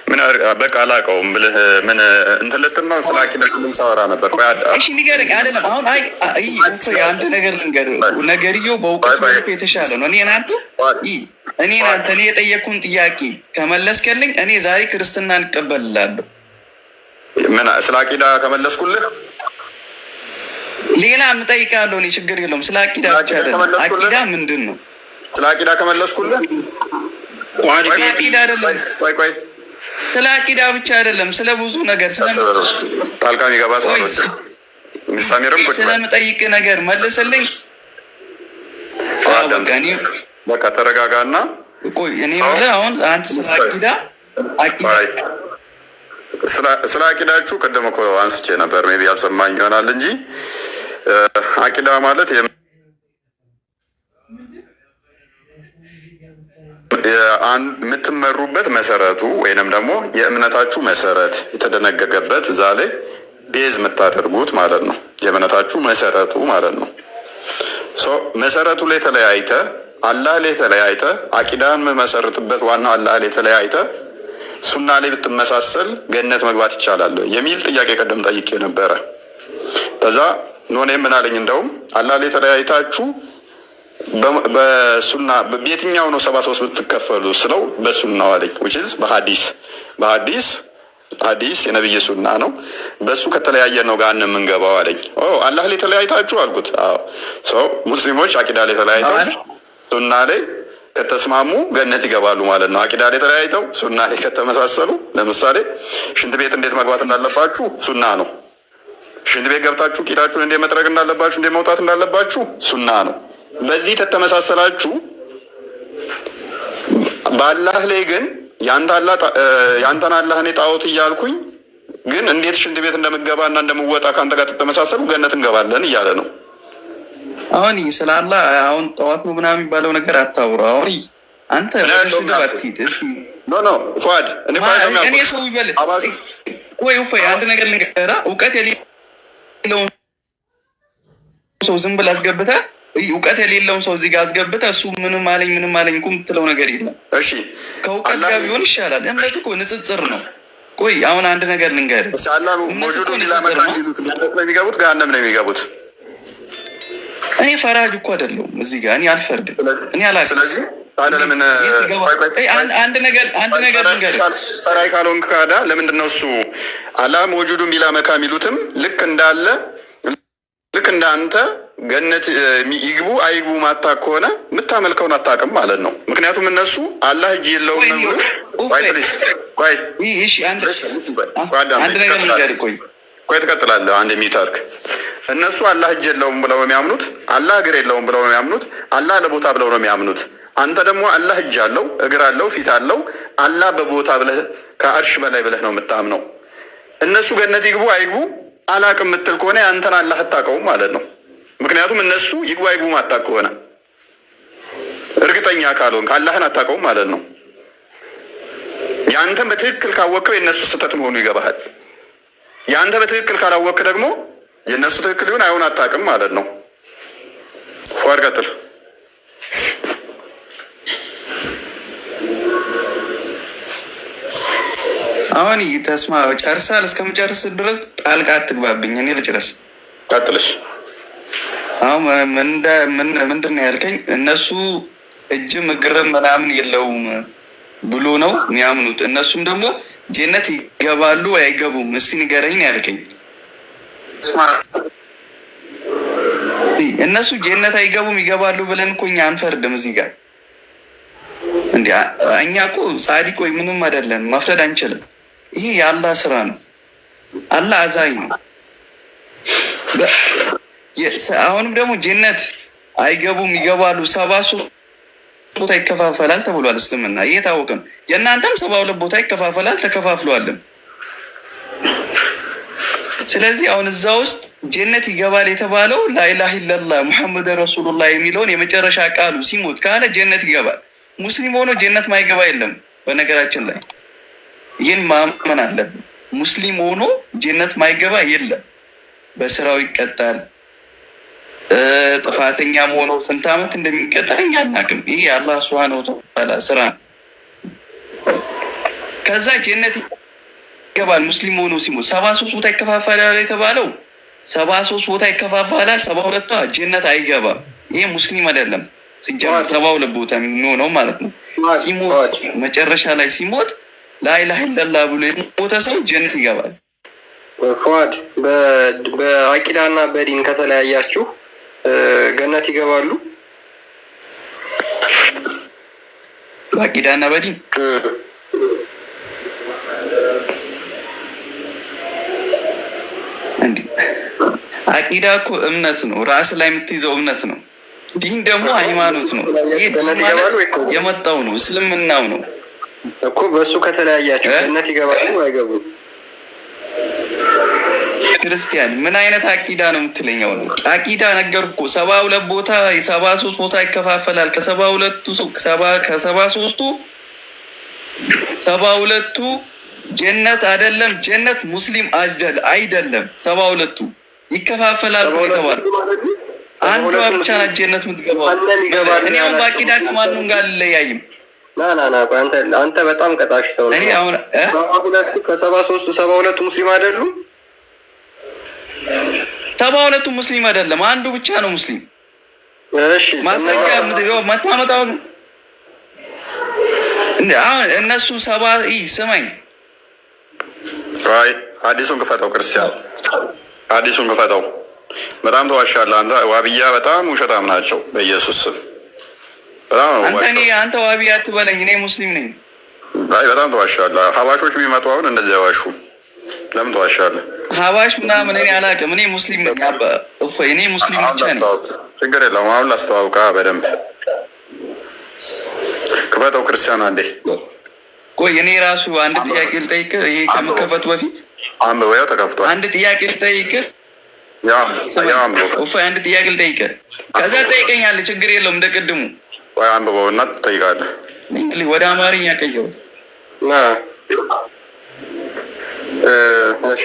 ምን በቃ አላውቀውም ብልህ ምን እንትን ልትል ነው? ስለ አቂዳ ምን ሳወራ ነበር? እሺ ንገረኝ። አይደለም አሁን አንድ ነገር ልንገርህ። ነገርየው በእውቀት የተሻለ ነው። እኔ የጠየቅኩህን ጥያቄ ከመለስከልኝ እኔ ዛሬ ክርስትና እንቀበልላለሁ። ምን ስለ አቂዳ ከመለስኩልህ ሌላ የምጠይቅሃለሁ። እኔ ችግር የለውም። ስለ አቂዳ ብቻ አይደለም። አቂዳ ምንድን ነው? ስለ አቂዳ ከመለስኩልህ አቂዳ አይደለም። ቆይ ስለ አቂዳ ብቻ አይደለም፣ ስለ ብዙ ነገር ጣልቃ የሚገባ ሰዎች ሚሳሚርም ስለምጠይቅ ነገር መልስልኝ። በቃ ተረጋጋና ቆይ እኔ የምልህ አሁን አንተ ስለ ስለ አቂዳችሁ ቅድም እኮ አንስቼ ነበር። ሜይ ቢ ያልሰማኝ ይሆናል እንጂ አቂዳ ማለት የምትመሩበት መሰረቱ ወይንም ደግሞ የእምነታችሁ መሰረት የተደነገገበት እዛ ላይ ቤዝ የምታደርጉት ማለት ነው። የእምነታችሁ መሰረቱ ማለት ነው። መሰረቱ ላይ ተለያይተ አላህ ላይ ተለያይተ አቂዳን መሰረትበት ዋናው አላህ ላይ ተለያይተ ሱና ላይ ብትመሳሰል ገነት መግባት ይቻላል የሚል ጥያቄ ቀደም ጠይቄ ነበረ። ከዛ ኖኔ ምን አለኝ? እንደውም አላህ ላይ ተለያይታችሁ በሱና በየትኛው ነው 73 ብትከፈሉ ስለው በሱናው አለኝ። which is በሐዲስ የነብይ ሱና ነው። በሱ ከተለያየ ነው ጋር የምንገባው አለኝ። አላህ ላይ ተለያይታችሁ አልኩት። ሙስሊሞች አቂዳ ላይ ተለያይተው ሱና ላይ ከተስማሙ ገነት ይገባሉ ማለት ነው። አቂዳ ላይ ተለያይተው ሱና ላይ ከተመሳሰሉ፣ ለምሳሌ ሽንት ቤት እንዴት መግባት እንዳለባችሁ ሱና ነው። ሽንት ቤት ገብታችሁ ቂጣችሁን እንዴት መጥረግ እንዳለባችሁ እንዴት መውጣት እንዳለባችሁ ሱና ነው። በዚህ ተተመሳሰላችሁ በአላህ ላይ ግን ያንተን አላህ እኔ ጣዖት እያልኩኝ ግን እንዴት ሽንት ቤት እንደምገባና እንደምወጣ ከአንተ ጋር ተተመሳሰሉ ገነት እንገባለን እያለ ነው። አሁን ስለ አላህ አሁን ጣዖት ነው ምናምን የሚባለው ነገር አታውራ። አሁን አንተ ፏድ እኔ ሰው ይበል ወይ አንድ ነገር ልንገርህ። እውቀት የሌለውን ሰው ዝም ብለህ አስገብተህ እውቀት የሌለውን ሰው እዚህ ጋር አስገብተህ እሱ ምንም አለኝ እኮ የምትለው ነገር የለም። እሺ ከእውቀት ጋር ቢሆን ይሻላል። እምነት እኮ ንጽጽር ነው። ቆይ አሁን አንድ ነገር ልንገርህ። አላህ ሞጁዱ ሊላመካ እንዲሉት ገነት ነው የሚገቡት ገሃነም ነው የሚገቡት? እኔ ፈራጅ እኮ አይደለሁም እዚህ ጋር እኔ አልፈርድም። እኔ አላውቅም። ስለዚህ ታዲያ ለምን አንድ ነገር ልንገርህ። ፈራጅ ካልሆንክ ካዳ ለምንድን ነው እሱ አላህ ሞጁዱ ሊላመካ የሚሉትም ልክ እንዳንተ ገነት ይግቡ አይግቡ ማታቅ ከሆነ የምታመልከውን አታውቅም ማለት ነው። ምክንያቱም እነሱ አላህ እጅ የለውም ነው የሚሉት። ቆይ ትቀጥላለህ። አንድ የሚታርክ እነሱ አላህ እጅ የለውም ብለው ነው የሚያምኑት። አላህ እግር የለውም ብለው ነው የሚያምኑት። አላህ ለቦታ ብለው ነው የሚያምኑት። አንተ ደግሞ አላህ እጅ አለው እግር አለው ፊት አለው አላህ በቦታ ብለህ ከአርሽ በላይ ብለህ ነው የምታምነው። እነሱ ገነት ይግቡ አይግቡ አላቅም የምትል ከሆነ አንተን አላህ አታውቀውም ማለት ነው። ምክንያቱም እነሱ ይግቡ አይግቡ ማታውቅ ከሆነ እርግጠኛ ካልሆንክ አላህን አታውቀውም ማለት ነው። ያንተን በትክክል ካወቅከው የእነሱ ስህተት መሆኑ ይገባሃል። ያንተ በትክክል ካላወቅክ ደግሞ የእነሱ ትክክል ይሁን አይሆን አታውቅም ማለት ነው። ፏድ ቀጥል። አሁን ተስማ ጨርሳል። እስከምጨርስ ድረስ ጣልቃ አትግባብኝ። እኔ ልጨርስ። ቀጥልሽ። አሁን ምንድን ነው ያልከኝ? እነሱ እጅም እግርም ምናምን የለውም ብሎ ነው የሚያምኑት። እነሱም ደግሞ ጀነት ይገባሉ ወይ አይገቡም? እስቲ ንገረኝ ያልከኝ። እነሱ ጀነት አይገቡም ይገባሉ ብለን እኮ እኛ አንፈርድም እዚህ ጋር እንዴ። እኛ እኮ ጻድቅ ወይ ምንም አይደለን፣ መፍረድ አንችልም። ይሄ የአላህ ስራ ነው። አላህ አዛኝ ነው። አሁንም ደግሞ ጀነት አይገቡም ይገባሉ 73 ቦታ ይከፋፈላል ተብሏል። እስልምና ይሄ ታወቀ ነው። የእናንተም 72 ቦታ ይከፋፈላል ተከፋፍሏልም። ስለዚህ አሁን እዛ ውስጥ ጀነት ይገባል የተባለው ላኢላሀ ኢለላህ ሙሐመድ ረሱሉላህ የሚለውን የመጨረሻ ቃሉ ሲሞት ካለ ጀነት ይገባል። ሙስሊም ሆኖ ጀነት ማይገባ የለም። በነገራችን ላይ ይህን ማመን አለብን። ሙስሊም ሆኖ ጀነት ማይገባ የለም። በስራው ይቀጣል። ጥፋተኛም ሆኖ ስንት ዓመት እንደሚቀጣ እኛ አናውቅም። ይሄ አላህ ሱብሓነሁ ወተዓላ ስራ። ከዛ ጀነት ይገባል ሙስሊም ሆኖ ሲሞት 73 ቦታ ይከፋፈላል የተባለው 73 ቦታ ይከፋፈላል። 72ቷ ጀነት አይገባም። ይሄ ሙስሊም አይደለም ሲጀመር 72 ቦታ የሚሆነው ማለት ነው። ሲሞት መጨረሻ ላይ ሲሞት ላኢላሀ ኢለላህ ብሎ የሞተ ሰው ጀነት ይገባል። ፏድ በአቂዳና በዲን ከተለያያችሁ ገነት ይገባሉ? በአቂዳና በዲን እንዴ? አቂዳ እኮ እምነት ነው፣ ራስ ላይ የምትይዘው እምነት ነው። ዲን ደግሞ ሃይማኖት ነው። ይሄ የመጣው ነው እስልምናው ነው እኮ። በእሱ ከተለያያችሁ ገነት ይገባሉ አይገቡም? ክርስቲያን ምን አይነት አቂዳ ነው የምትለኛው? ነው አቂዳ ነገርኩ። 72 ቦታ 73 ቦታ ይከፋፈላል። ከ72ቱ 72ቱ ጀነት አይደለም። ጀነት ሙስሊም አይደለም። 72ቱ ይከፋፈላል የተባለ አንዷ ብቻ ናት ጀነት የምትገባው። እኔ አሁን በአቂዳ ከማንም ጋር አልለያይም። ና አንተ በጣም ቀጣሽ ሰው ነው። እኔ አሁን 72 ከ73 ሙስሊም አይደሉም? 72ቱ ሙስሊም አይደለም፣ አንዱ ብቻ ነው ሙስሊም። እሺ ማስረጃ መታመጣው አሁን እነሱ ስማኝ፣ አይ አዲሱን ክፈተው ክርስቲያን፣ አዲሱን ክፈተው። በጣም ተዋሻለህ አንተ። ዋብያ በጣም ውሸታም ናቸው በኢየሱስ ስም። በጣም አንተ ዋብያ አትበለኝ፣ እኔ ሙስሊም ነኝ። አይ በጣም ተዋሻለህ። ሀባሾች ቢመጡ አሁን እንደዚህ ያዋሹ። ለምን ተዋሻለህ? ሀባሽ ምናምን እኔ አላውቅም። እኔ ሙስሊም ነኝ። እኔ ሙስሊም ብቻ ነኝ። ችግር የለውም። አሁን ላስተዋውቃ በደንብ ክፈተው ክርስቲያን አንዴ። ቆይ እኔ ራሱ አንድ ጥያቄ ልጠይቅህ። ይሄ ከመከፈቱ በፊት አንብበው ተከፍቷል። አንድ ጥያቄ ልጠይቅህ። አንድ ጥያቄ ልጠይቅህ፣ ከዛ ትጠይቀኛለህ። ችግር የለውም እንደ ቅድሙ። ወይ አንብበው እና ትጠይቃለህ። እንግዲህ ወደ አማርኛ ቀየው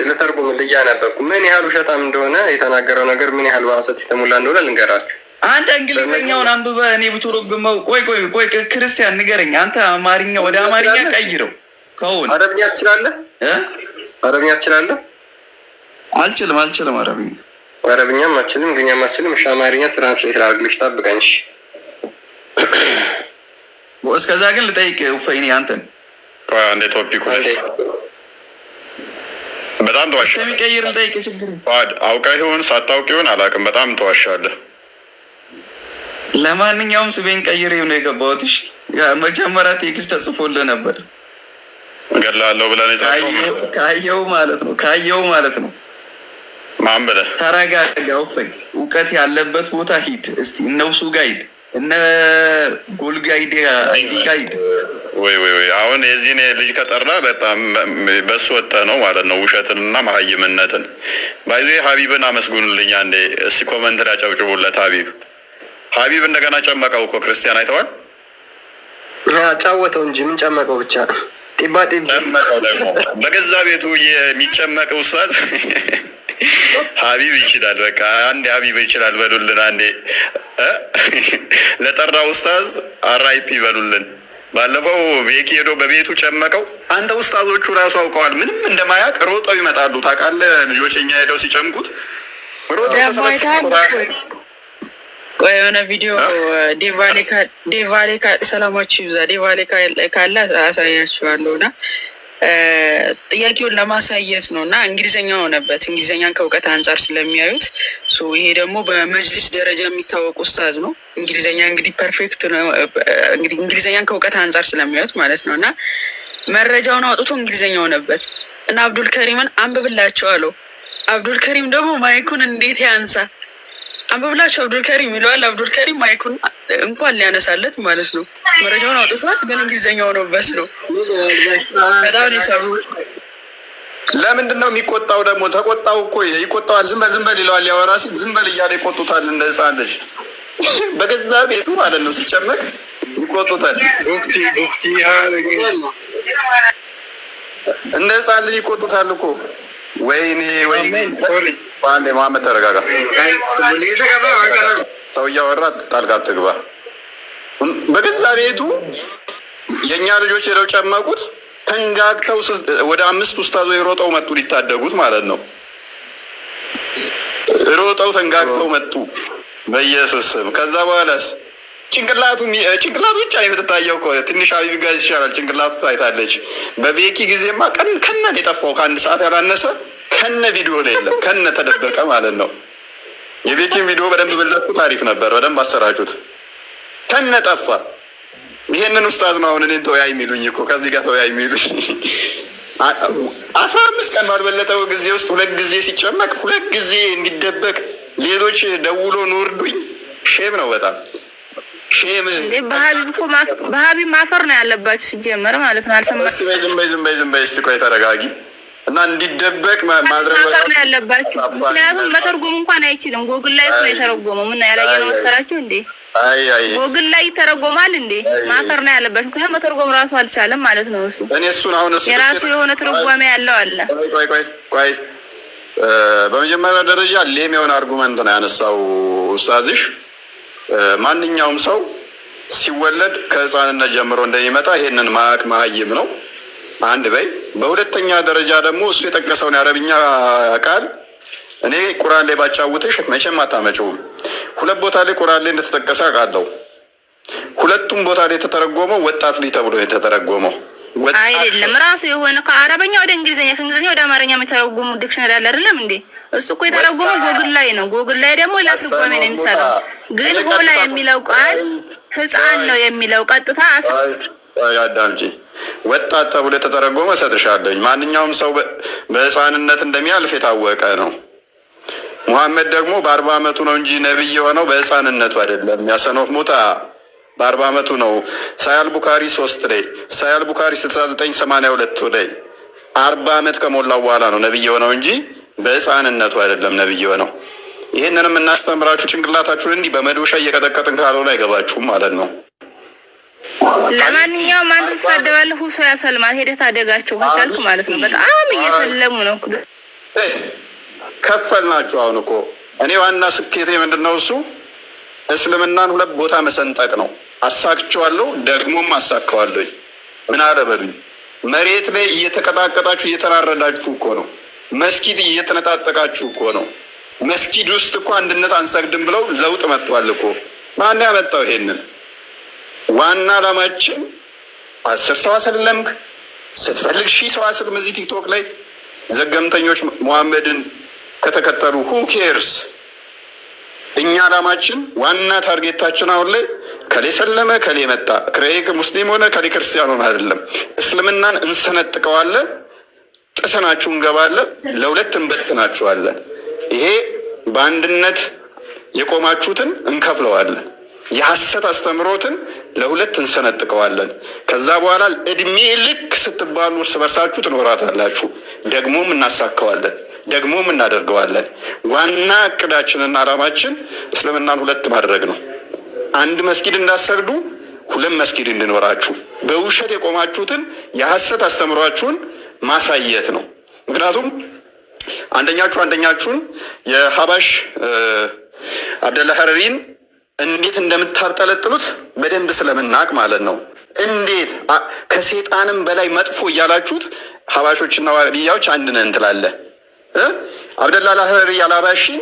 ለተርጉም ልያነበብኩ ምን ያህል ውሸታም እንደሆነ የተናገረው ነገር ምን ያህል በሐሰት የተሞላ እንደሆነ ልንገራችሁ። አንተ እንግሊዘኛውን አንብበህ እኔ ብትረጉመው። ቆይ ክርስቲያን ንገረኝ። አንተ አማርኛ ወደ አማርኛ ቀይረው ከሆነ። አረብኛ ትችላለህ? አረብኛ ትችላለህ? አልችልም አረብኛም አልችልም፣ እንግሊዝኛም አልችልም። እሺ አማርኛ ትራንስሌት ላድርግልሽ፣ ጠብቀኝ። እሺ እስከዛ ግን ልጠይቅህ እፎይኔ አንተን አንዴ ቶፒኩ በጣም ተዋሻለህ። እስከሚቀይር ልጠይቅህ። ችግር አውቀህ ይሁን ሳታውቅ ይሁን አላውቅም፣ በጣም ተዋሻለህ። ለማንኛውም ስቤን ቀይሬው ነው የገባሁት። እሺ መጀመሪያ ቴክስት ተጽፎልህ ነበር። እገድልሃለሁ ብለህ የጻፍከው ካየው ማለት ነው። ማን ብለህ? ተረጋጋ እፎይ። እውቀት ያለበት ቦታ ሂድ እስቲ። እነሱ ጋር ሂድ፣ እነ ጎልጋ ሂድ፣ አይዲ ጋር ሂድ። ወይ አሁን የዚህን ልጅ ከጠራ በጣም በሱ ወጥተህ ነው ማለት ነው። ውሸትንና መሀይምነትን ባይዞ ሀቢብን አመስግኑልኝ አንዴ እስኪ ኮመንት ላይ አጨብጭቡለት። ሀቢብ እንደገና ጨመቀው እኮ ክርስቲያን አይተዋል። ጫወተው እንጂ ምን ጨመቀው? ብቻ ጢባ ጨመቀው። ደግሞ በገዛ ቤቱ የሚጨመቅ ኡስታዝ ሀቢብ ይችላል። በቃ አንዴ ሀቢብ ይችላል በሉልን። አንዴ ለጠራ ኡስታዝ አራይፒ በሉልን። ባለፈው ቬኪ ሄዶ በቤቱ ጨመቀው። አንተ ኡስታዞቹ ራሱ አውቀዋል ምንም እንደማያውቅ ሮጠው ይመጣሉ። ታውቃለህ ልጆች እኛ ሄደው ሲጨምቁት ሮጠው ተሰበስበው። ቆይ የሆነ ቪዲዮ ዴቫሌ ሰላማችሁ ይብዛ። ዴቫሌ ካለ አሳያችኋለሁ እና ጥያቄውን ለማሳየት ነው እና እንግሊዝኛ ሆነበት። እንግሊዝኛን ከእውቀት አንጻር ስለሚያዩት ይሄ ደግሞ በመጅሊስ ደረጃ የሚታወቅ ኡስታዝ ነው። እንግሊዝኛ እንግዲህ ፐርፌክት ነው። እንግዲህ እንግሊዝኛን ከእውቀት አንጻር ስለሚያዩት ማለት ነው እና መረጃውን አውጥቶ እንግሊዝኛ ሆነበት እና አብዱልከሪምን አንብብላቸው አለው። አብዱልከሪም ደግሞ ማይኩን እንዴት ያንሳ አንብብላቸው አብዱልከሪም ይለዋል። አብዱልከሪም ማይኩን እንኳን ሊያነሳለት ማለት ነው መረጃውን አውጥቷል፣ ግን እንግሊዝኛ ሆኖበት ነው። በጣም ሊሰሩ ለምንድን ነው የሚቆጣው? ደግሞ ተቆጣው እኮ ይቆጣዋል። ዝም በል ይለዋል። ያወራ ሲል ዝም በል እያለ ይቆጡታል። እንደ ህፃን ልጅ በገዛ ቤቱ ማለት ነው ሲጨመቅ ይቆጡታል። እንደ ህፃን ልጅ ይቆጡታል እኮ። ወይኔ በአንዴ መሀመድ ተረጋጋ። ሰው እያወራ ጣልቃ አትግባ። በገዛ ቤቱ የእኛ ልጆች ሄደው ጨመቁት። ተንጋግተው ወደ 5 ኡስታዞች ሮጠው መጡ ሊታደጉት ማለት ነው። ሮጠው ተንጋግተው መጡ በኢየሱስ ስም። ከዛ በኋላስ ጭንቅላቱ ብቻ የምትታየው እኮ ትንሽ ሀቢብ ጋር ይሻላል። ጭንቅላቱ ታይታለች። በቤኪ ጊዜማ ከነን የጠፋው ከ1 ሰዓት ያላነሰ ከነ ቪዲዮ ላይ የለም፣ ከነ ተደበቀ ማለት ነው። የቤኪን ቪዲዮ በደንብ ብለቁት አሪፍ ነበር። በደንብ አሰራጩት። ከነ ጠፋ። ይሄንን ኡስታዝ ነው አሁን እኔን ተወያይ የሚሉኝ እኮ ከዚህ ጋር ተወያይ የሚሉኝ። 15 ቀን ባልበለጠው ጊዜ ውስጥ 2 ጊዜ ሲጨመቅ 2 ጊዜ እንዲደበቅ ሌሎች ደውሎ ኖርዱኝ። ሼም ነው በጣም ሼም። በሀቢብ ማፈር ነው ያለባችሁ ሲጀመር ማለት ነው። ዝም በይ እስቲ ቆይ ተረጋጊ። እና እንዲደበቅ ማድረግ ነው ያለባችሁ። ምክንያቱም መተርጎም እንኳን አይችልም። ጎግል ላይ ነው የተረጎመው። ምን ያላየነው መሰላችሁ እንዴ? ጎግል ላይ ይተረጎማል እንዴ? ማፈር ነው ያለባችሁ። ምክንያቱም መተርጎም ራሱ አልቻለም ማለት ነው። እሱ የራሱ የሆነ ትርጓሜ ያለው አለ። ቆይ በመጀመሪያ ደረጃ ሌም የሆነ አርጉመንት ነው ያነሳው ኡስታዝሽ። ማንኛውም ሰው ሲወለድ ከህፃንነት ጀምሮ እንደሚመጣ ይሄንን ማቅ ማህይም ነው አንድ በይ። በሁለተኛ ደረጃ ደግሞ እሱ የጠቀሰውን የአረብኛ ቃል እኔ ቁርአን ላይ ባጫውትሽ መቼም አታመጪውም። 2 ቦታ ላይ ቁርአን ላይ እንደተጠቀሰ አውቃለሁ። 2ቱም ቦታ ላይ የተተረጎመው ወጣት ልጅ ተብሎ የተተረጎመው አይደለም። ራሱ የሆነ ከአረበኛ ወደ እንግሊዝኛ ከእንግሊዝኛ ወደ አማርኛ የሚተረጎሙ ዲክሽነሪ አለ አይደለም እንዴ? እሱ እኮ የተረጎመው ጎግል ላይ ነው። ጎግል ላይ ደግሞ ለትርጓሜ ነው የሚሰራው። ግን ሆላ የሚለው ቃል ህፃን ነው የሚለው ቀጥታ ያዳምጪ። ወጣት ተብሎ የተተረጎመ ሰጥሻለኝ። ማንኛውም ሰው በህፃንነት እንደሚያልፍ የታወቀ ነው። ሙሐመድ ደግሞ በ40 ዓመቱ ነው እንጂ ነብይ የሆነው በህፃንነቱ አይደለም። ያሰኖፍ ሙታ በ40 ዓመቱ ነው። ሳያል ቡካሪ 3 ላይ ሳያል ቡካሪ 6982 ላይ 40 ዓመት ከሞላው በኋላ ነው ነብይ የሆነው እንጂ በህፃንነቱ አይደለም ነብይ የሆነው። ይሄንንም እናስተምራችሁ። ጭንቅላታችሁን እንዲህ በመዶሻ እየቀጠቀጥን ካልሆነ አይገባችሁም ማለት ነው። ለማንኛውም አንተ ተሳደባለህ። ሁሶ ያሰልማል። ሄደህ ታደጋቸው ከቻልክ ማለት ነው። በጣም እየሰለሙ ነው። ከፈልናችሁ። አሁን እኮ እኔ ዋና ስኬቴ ምንድነው? እሱ እስልምናን 2 ቦታ መሰንጠቅ ነው። አሳክቸዋለሁ፣ ደግሞም አሳካዋለሁ። ምን አለበሉኝ። መሬት ላይ እየተቀጣቀጣችሁ እየተራረዳችሁ እኮ ነው። መስጊድ እየተነጣጠቃችሁ እኮ ነው። መስጊድ ውስጥ እኮ አንድነት አንሰግድም ብለው ለውጥ መጥቷል እኮ። ማን ያመጣው ይሄንን? ዋና ዓላማችን 10 ሰው አሰለምክ ስትፈልግ 1000 ሰው አስልም። እዚህ ቲክቶክ ላይ ዘገምተኞች ሙሐመድን ከተከተሉ who cares? እኛ ዓላማችን ዋና ታርጌታችን አሁን ላይ ከሌ ሰለመ ከሌ መጣ ከሌ ሙስሊም ሆነ ከሌ ክርስቲያን ሆነ አይደለም። እስልምናን እንሰነጥቀዋለን፣ ጥሰናችሁ እንገባለን፣ ለ2 እንበትናችኋለን። ይሄ በአንድነት የቆማችሁትን እንከፍለዋለን። የሐሰት አስተምሮትን ለ2 እንሰነጥቀዋለን። ከዛ በኋላ እድሜ ልክ ስትባሉ እርስ በርሳችሁ ትኖራታላችሁ። ደግሞም እናሳካዋለን፣ ደግሞም እናደርገዋለን። ዋና እቅዳችንና ዓላማችን እስልምናን 2 ማድረግ ነው። 1 መስጊድ እንዳሰግዱ 2 መስጊድ እንዲኖራችሁ፣ በውሸት የቆማችሁትን የሐሰት አስተምሯችሁን ማሳየት ነው። ምክንያቱም አንደኛችሁን የሀባሽ አብደላ ሐረሪን እንዴት እንደምታብጠለጥሉት በደንብ ስለምናቅ ማለት ነው። እንዴት ከሰይጣንም በላይ መጥፎ እያላችሁት ሀባሾችና ዋህብያዎች አንድ ነን ትላለህ። አብደላ ሐረሪ ያላባሽን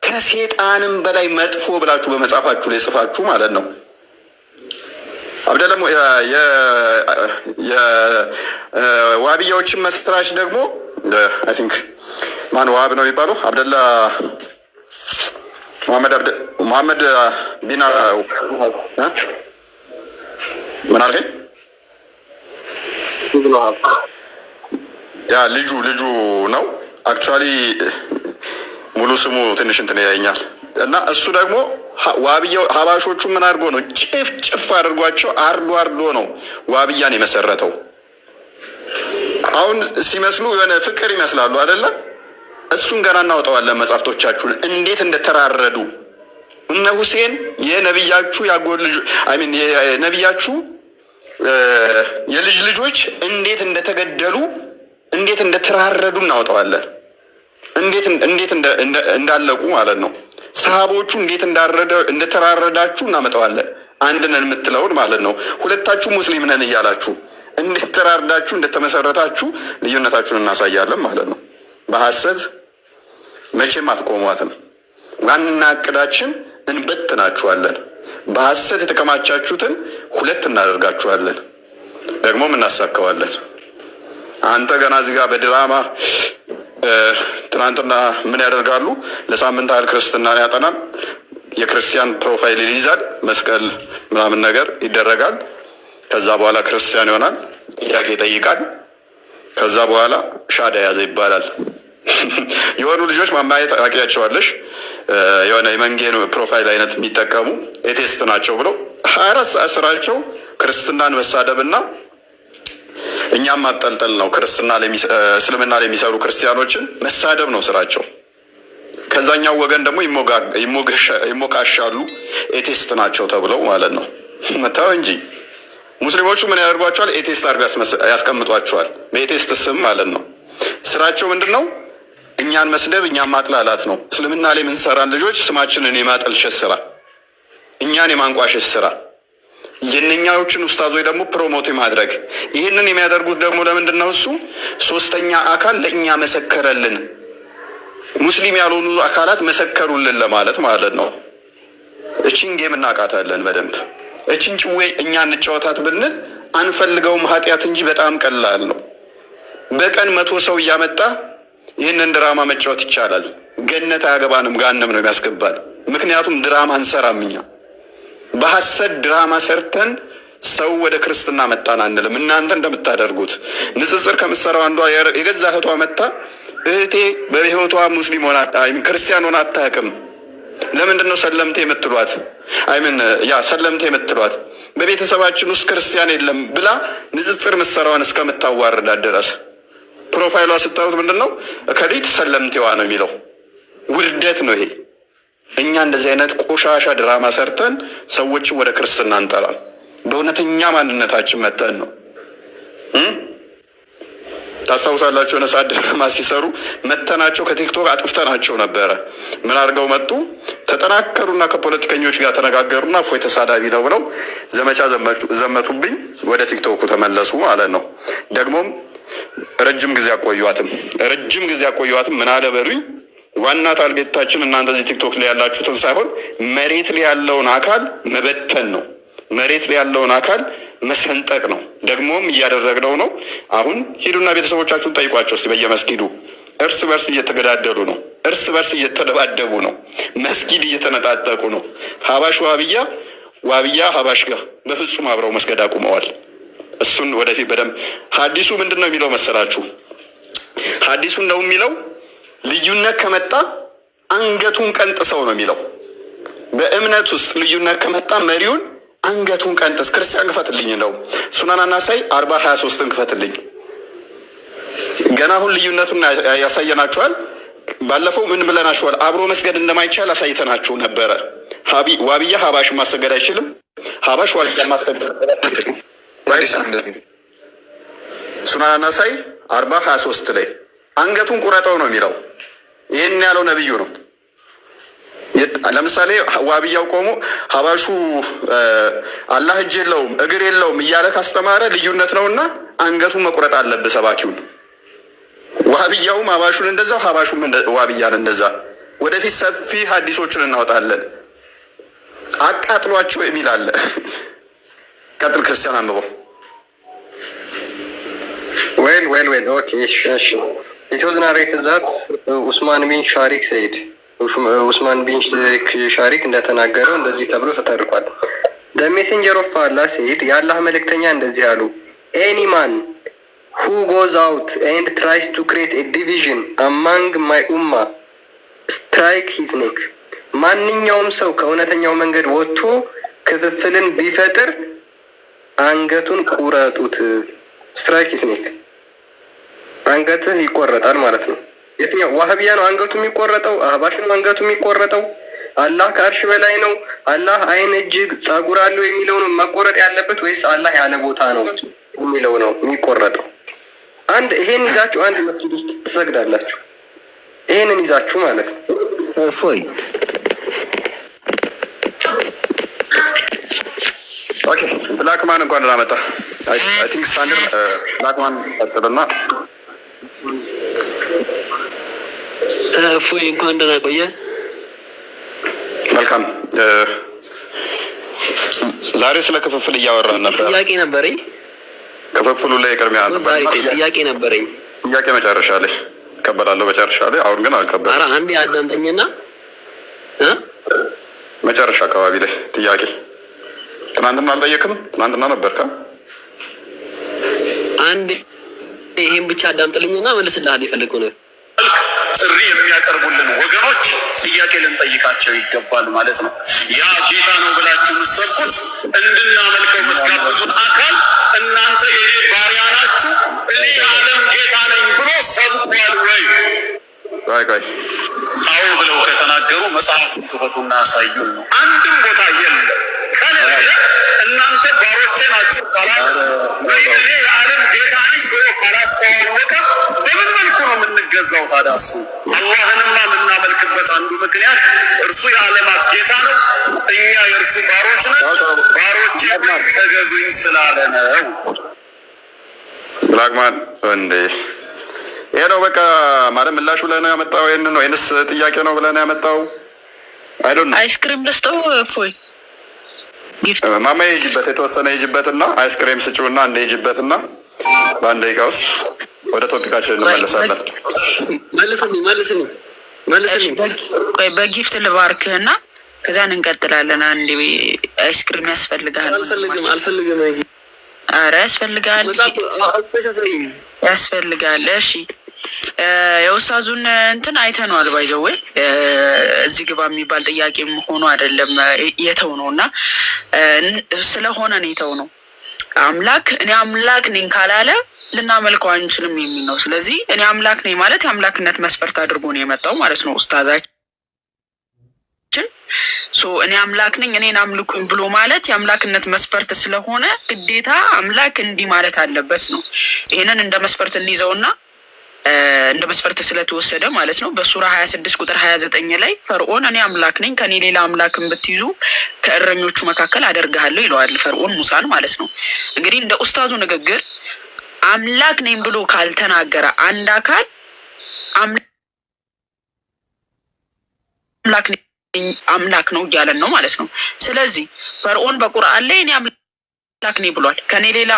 ከሰይጣንም በላይ መጥፎ ብላችሁ በመጻፋችሁ ላይ ጽፋችሁ ማለት ነው። አብደላ የዋብያዎችን መስራች ደግሞ አይ ቲንክ ማን ዋብ ነው የሚባለው አብደላ መሐመድ ቢን ምን አልከኝ? ያ ልጁ ነው አክቹዋሊ ሙሉ ስሙ ትንሽ እንትን ያኛል። እና እሱ ደግሞ ዋብያው ሀባሾቹ ምን አድርጎ ነው ጭፍ አድርጓቸው አርዶ ነው ዋብያን የመሰረተው። አሁን ሲመስሉ የሆነ ፍቅር ይመስላሉ አይደለ? እሱን ገና እናወጣዋለን መጽሐፍቶቻችሁን እንዴት እንደተራረዱ እነ ሁሴን የነብያችሁ ያጎል ልጅ አይሚን የነብያችሁ የልጅ ልጆች እንዴት እንደተገደሉ እንዴት እንደተራረዱ እናወጣዋለን። እንዴት እንዳለቁ ማለት ነው። ሰሃቦቹ እንዴት እንደተራረዳችሁ እናመጣዋለን። አንድ ነን የምትለውን ማለት ነው። ሁለታችሁ ሙስሊም ነን እያላችሁ እንዴት ተራርዳችሁ እንደተመሰረታችሁ ልዩነታችሁን እናሳያለን ማለት ነው። በሐሰት መቼም አትቆሟትም። ዋና እቅዳችን እንበትናችኋለን። በሐሰት የተከማቻችሁትን ሁለት እናደርጋችኋለን፣ ደግሞም እናሳካዋለን። አንተ ገና እዚህ ጋር በድራማ ትናንትና ምን ያደርጋሉ? ለሳምንት ያህል ክርስትናን ያጠናል። የክርስቲያን ፕሮፋይል ይይዛል፣ መስቀል ምናምን ነገር ይደረጋል። ከዛ በኋላ ክርስቲያን ይሆናል፣ ጥያቄ ይጠይቃል። ከዛ በኋላ ሻዳ ያዘ ይባላል። የሆኑ ልጆች ማማየት ታውቂያቸዋለሽ? የሆነ የመንጌን ፕሮፋይል አይነት የሚጠቀሙ ኤቴስት ናቸው ብለው 24 ሰዓት ስራቸው ክርስትናን መሳደብና እኛም ማጠልጠል ነው። እስልምና ላይ የሚሰሩ ክርስቲያኖችን መሳደብ ነው ስራቸው። ከዛኛው ወገን ደግሞ ይሞካሻሉ፣ ኤቴስት ናቸው ተብለው ማለት ነው። መታው እንጂ ሙስሊሞቹ ምን ያደርጓቸዋል? ኤቴስት አድርገው ያስቀምጧቸዋል፣ በኤቴስት ስም ማለት ነው። ስራቸው ምንድን ነው? እኛን መስደብ፣ እኛን ማጥላላት ነው። እስልምና ላይ የምንሰራን ልጆች ስማችንን የማጠልሸት ስራ፣ እኛን የማንቋሸሽ ስራ፣ የእነኛዎችን ኡስታዞች ደግሞ ፕሮሞት ማድረግ። ይህንን የሚያደርጉት ደግሞ ለምንድን ነው? እሱ ሶስተኛ አካል ለእኛ መሰከረልን፣ ሙስሊም ያልሆኑ አካላት መሰከሩልን ለማለት ማለት ነው። እቺን ጌም እናውቃታለን በደንብ። እቺን ጭዌ እኛ እንጫወታት ብንል አንፈልገውም፣ ኃጢአት እንጂ በጣም ቀላል ነው። በቀን 100 ሰው እያመጣ ይህንን ድራማ መጫወት ይቻላል። ገነት አያገባንም፣ ገሃነም ነው የሚያስገባል። ምክንያቱም ድራማ እንሰራም እኛ። በሐሰት ድራማ ሰርተን ሰው ወደ ክርስትና መጣን አንልም። እናንተ እንደምታደርጉት ንጽጽር ከምትሰራው አንዷ የገዛ እህቷ መጣ፣ እህቴ በህይወቷ ሙስሊም ሆና ክርስቲያን ሆና አታውቅም፣ ለምንድን ነው ሰለምቴ የምትሏት? ሰለምቴ የምትሏት በቤተሰባችን ውስጥ ክርስቲያን የለም ብላ ንጽጽር ምትሰራዋን እስከምታዋርዳት ድረስ ፕሮፋይሏ ስታዩት ምንድን ነው? ከሊት ሰለምቴዋ ነው የሚለው። ውርደት ነው ይሄ። እኛ እንደዚህ አይነት ቆሻሻ ድራማ ሰርተን ሰዎችን ወደ ክርስትና እንጠራል። በእውነተኛ ማንነታችን መተን ነው። ታስታውሳላችሁ? የሆነ ሰዓት ድራማ ሲሰሩ መተናቸው ከቲክቶክ አጥፍተናቸው ነበረ። ምን አድርገው መጡ? ተጠናከሩና ከፖለቲከኞች ጋር ተነጋገሩና እፎይ ተሳዳቢ ነው ብለው ዘመቻ ዘመቱብኝ። ወደ ቲክቶኩ ተመለሱ ማለት ነው። ደግሞም ረጅም ጊዜ አቆዩዋትም። ምን አለ በሉኝ? ዋና ታርጌታችን እናንተ እዚህ ቲክቶክ ላይ ያላችሁትን ሳይሆን መሬት ላይ ያለውን አካል መበተን ነው። መሬት ላይ ያለውን አካል መሰንጠቅ ነው። ደግሞም እያደረግነው ነው። አሁን ሂዱና ቤተሰቦቻችሁን ጠይቋቸው እስኪ። በየመስጊዱ እርስ በርስ እየተገዳደሉ ነው። እርስ በርስ እየተደባደቡ ነው። መስጊድ እየተነጣጠቁ ነው። ሀባሽ ዋብያ ሀባሽ ጋር በፍጹም አብረው መስገድ አቁመዋል። እሱን ወደፊት በደንብ ሀዲሱ ምንድን ነው የሚለው መሰላችሁ? ሀዲሱ ነው የሚለው ልዩነት ከመጣ አንገቱን ቀንጥሰው ነው የሚለው። በእምነት ውስጥ ልዩነት ከመጣ መሪውን አንገቱን ቀንጥስ። ክርስቲያን ክፈትልኝ ነው ሱናን አናሳይ 40:23 ክፈትልኝ። ገና አሁን ልዩነቱን ያሳየናችኋል። ባለፈው ምን ብለናችኋል? አብሮ መስገድ እንደማይቻል አሳይተናችሁ ነበረ። ዋብያ ሀባሽ ማሰገድ አይችልም። ሀባሽ ዋብያ ማሰገድ ሱናን አናሳይ 40:23 ላይ አንገቱን ቁረጠው ነው የሚለው። ይህን ያለው ነብዩ ነው። ለምሳሌ ዋብያው ቆሞ ሀባሹ አላህ እጅ የለውም እግር የለውም እያለ ካስተማረ ልዩነት ነውና አንገቱን መቁረጥ አለብህ ሰባኪውን። ዋብያውም ሀባሹን እንደዛው፣ ሀባሹም ዋብያን እንደዛ። ወደፊት ሰፊ ሀዲሶችን እናወጣለን። አቃጥሏቸው የሚል አለ። ቀጥል ክርስቲያን አንብበው። Well. Okay, sure. It was narrated that Usman bin Sharik said. Usman bin Sharik እንደተናገረው እንደዚህ ተብሎ ተተርኳል። The messenger of Allah said, የአላህ መልእክተኛ እንደዚህ አሉ። Any man who goes out and tries to create a division among my ummah, strike his neck. ማንኛውም ሰው ከእውነተኛው መንገድ ወጥቶ ክፍፍልን ቢፈጥር አንገቱን ቁረጡት። strike his neck. አንገትህ ይቆረጣል ማለት ነው። የትኛው ዋህቢያ ነው አንገቱ የሚቆረጠው? አህባሽ ነው አንገቱ የሚቆረጠው? አላህ ከአርሽ በላይ ነው፣ አላህ አይን እጅግ ጸጉር አለው የሚለው ነው መቆረጥ ያለበት ወይስ አላህ ያለ ቦታ ነው የሚለው ነው የሚቆረጠው? አንድ ይሄን ይዛችሁ አንድ መስጊድ ውስጥ ትሰግዳላችሁ። ይሄንን ይዛችሁ ማለት ነው። ፎይ ኦኬ ብላክማን እንኳን ደህና መጣ። አይ ቲንክ ሳንደር ብላክማን ቀጥልና ፎይ እንኳን ደህና ቆየ። መልካም። ዛሬ ስለ ክፍፍል እያወራን ነበር። ጥያቄ ነበረኝ። ክፍፍሉ ላይ ቅድሚያ ነበር። ዛሬ ጥያቄ ነበረኝ። ጥያቄ መጨረሻ ላይ እቀበላለሁ። መጨረሻ ላይ አሁን ግን አልቀበልም። ኧረ አንዴ አዳምጠኝና መጨረሻ አካባቢ ላይ ጥያቄ ትናንትና አልጠየቅም? ትናንትና ነበርካ? አንድ ይሄን ብቻ አዳምጥልኝና መልስልሃል። የፈለገው ነው ጥሪ የሚያቀርቡልን ወገኖች ጥያቄ ልንጠይቃቸው ይገባል ማለት ነው። ያ ጌታ ነው ብላችሁ የምትሰብኩት እንድናመልከው የምትጋብዙን አካል እናንተ የኔ ባሪያ ናችሁ፣ እኔ የዓለም ጌታ ነኝ ብሎ ሰብኳል ወይ? ቆይ አዎ ብለው ከተናገሩ መጽሐፉን ክፈቱና ያሳዩን ነው። አንድም ቦታ የለም። ከሌለ እናንተ ባሮቼ ናችሁ ካላለ ወይ እኔ የዓለም ጌታ ነኝ ብሎ ካላስተዋወቀ በምን መልኩ ነው የምንገዛው ታዲያ? እሱ አላህንማ የምናመልክበት አንዱ ምክንያት እርሱ የዓለማት ጌታ ነው፣ እኛ የእርሱ ባሮች ነን፣ ባሮቼ ተገዙኝ ስላለ ነው። ብላክማን እንዴ ይሄ ነው በቃ ማለት ምላሽ ብለህ ነው ያመጣው? ይሄንን ነው ወይንስ ጥያቄ ነው ብለህ ነው ያመጣው? አይ ዶንት ኖ። አይስክሪም ልስጠው ፎይ ጊፍት ማማ ይጅበት የተወሰነ ይጅበትና አይስክሪም ስጪውና እንደ ይጅበትና በአንድ ደቂቃ ውስጥ ወደ ቶፒካችን እንመለሳለን። መልስልኝ። ቆይ በጊፍት ልባርክህና ከዛን እንቀጥላለን። አንዴ አይስክሪም ያስፈልጋል። አልፈልግም። ኧረ ያስፈልጋል። እሺ የኡስታዙን እንትን አይተነዋል። ባይዘው ወይ እዚህ ግባ የሚባል ጥያቄም ሆኖ አይደለም የተው ነው እና ስለሆነ ነው የተው ነው። እኔ አምላክ ነኝ ካላለ ልናመልከው አንችልም የሚል ነው። ስለዚህ እኔ አምላክ ነኝ ማለት የአምላክነት መስፈርት አድርጎ ነው የመጣው ማለት ነው ኡስታዛችን። እኔ አምላክ ነኝ እኔን አምልኩኝ ብሎ ማለት የአምላክነት መስፈርት ስለሆነ ግዴታ አምላክ እንዲህ ማለት አለበት ነው። ይሄንን እንደ መስፈርት እንይዘውና እንደ መስፈርት ስለተወሰደ ማለት ነው በሱራ 26 ቁጥር 29 ላይ ፈርዖን እኔ አምላክ ነኝ ከኔ ሌላ አምላክን ብትይዙ ከእረኞቹ መካከል አደርግሃለሁ ይለዋል ፈርዖን ሙሳን ማለት ነው። እንግዲህ እንደ ኡስታዙ ንግግር አምላክ ነኝ ብሎ ካልተናገረ አንድ አካል አምላክ ነው እያለን ነው ማለት ነው። ስለዚህ ፈርዖን በቁርአን ላይ እኔ አምላክ ነኝ ብሏል። ከኔ ሌላ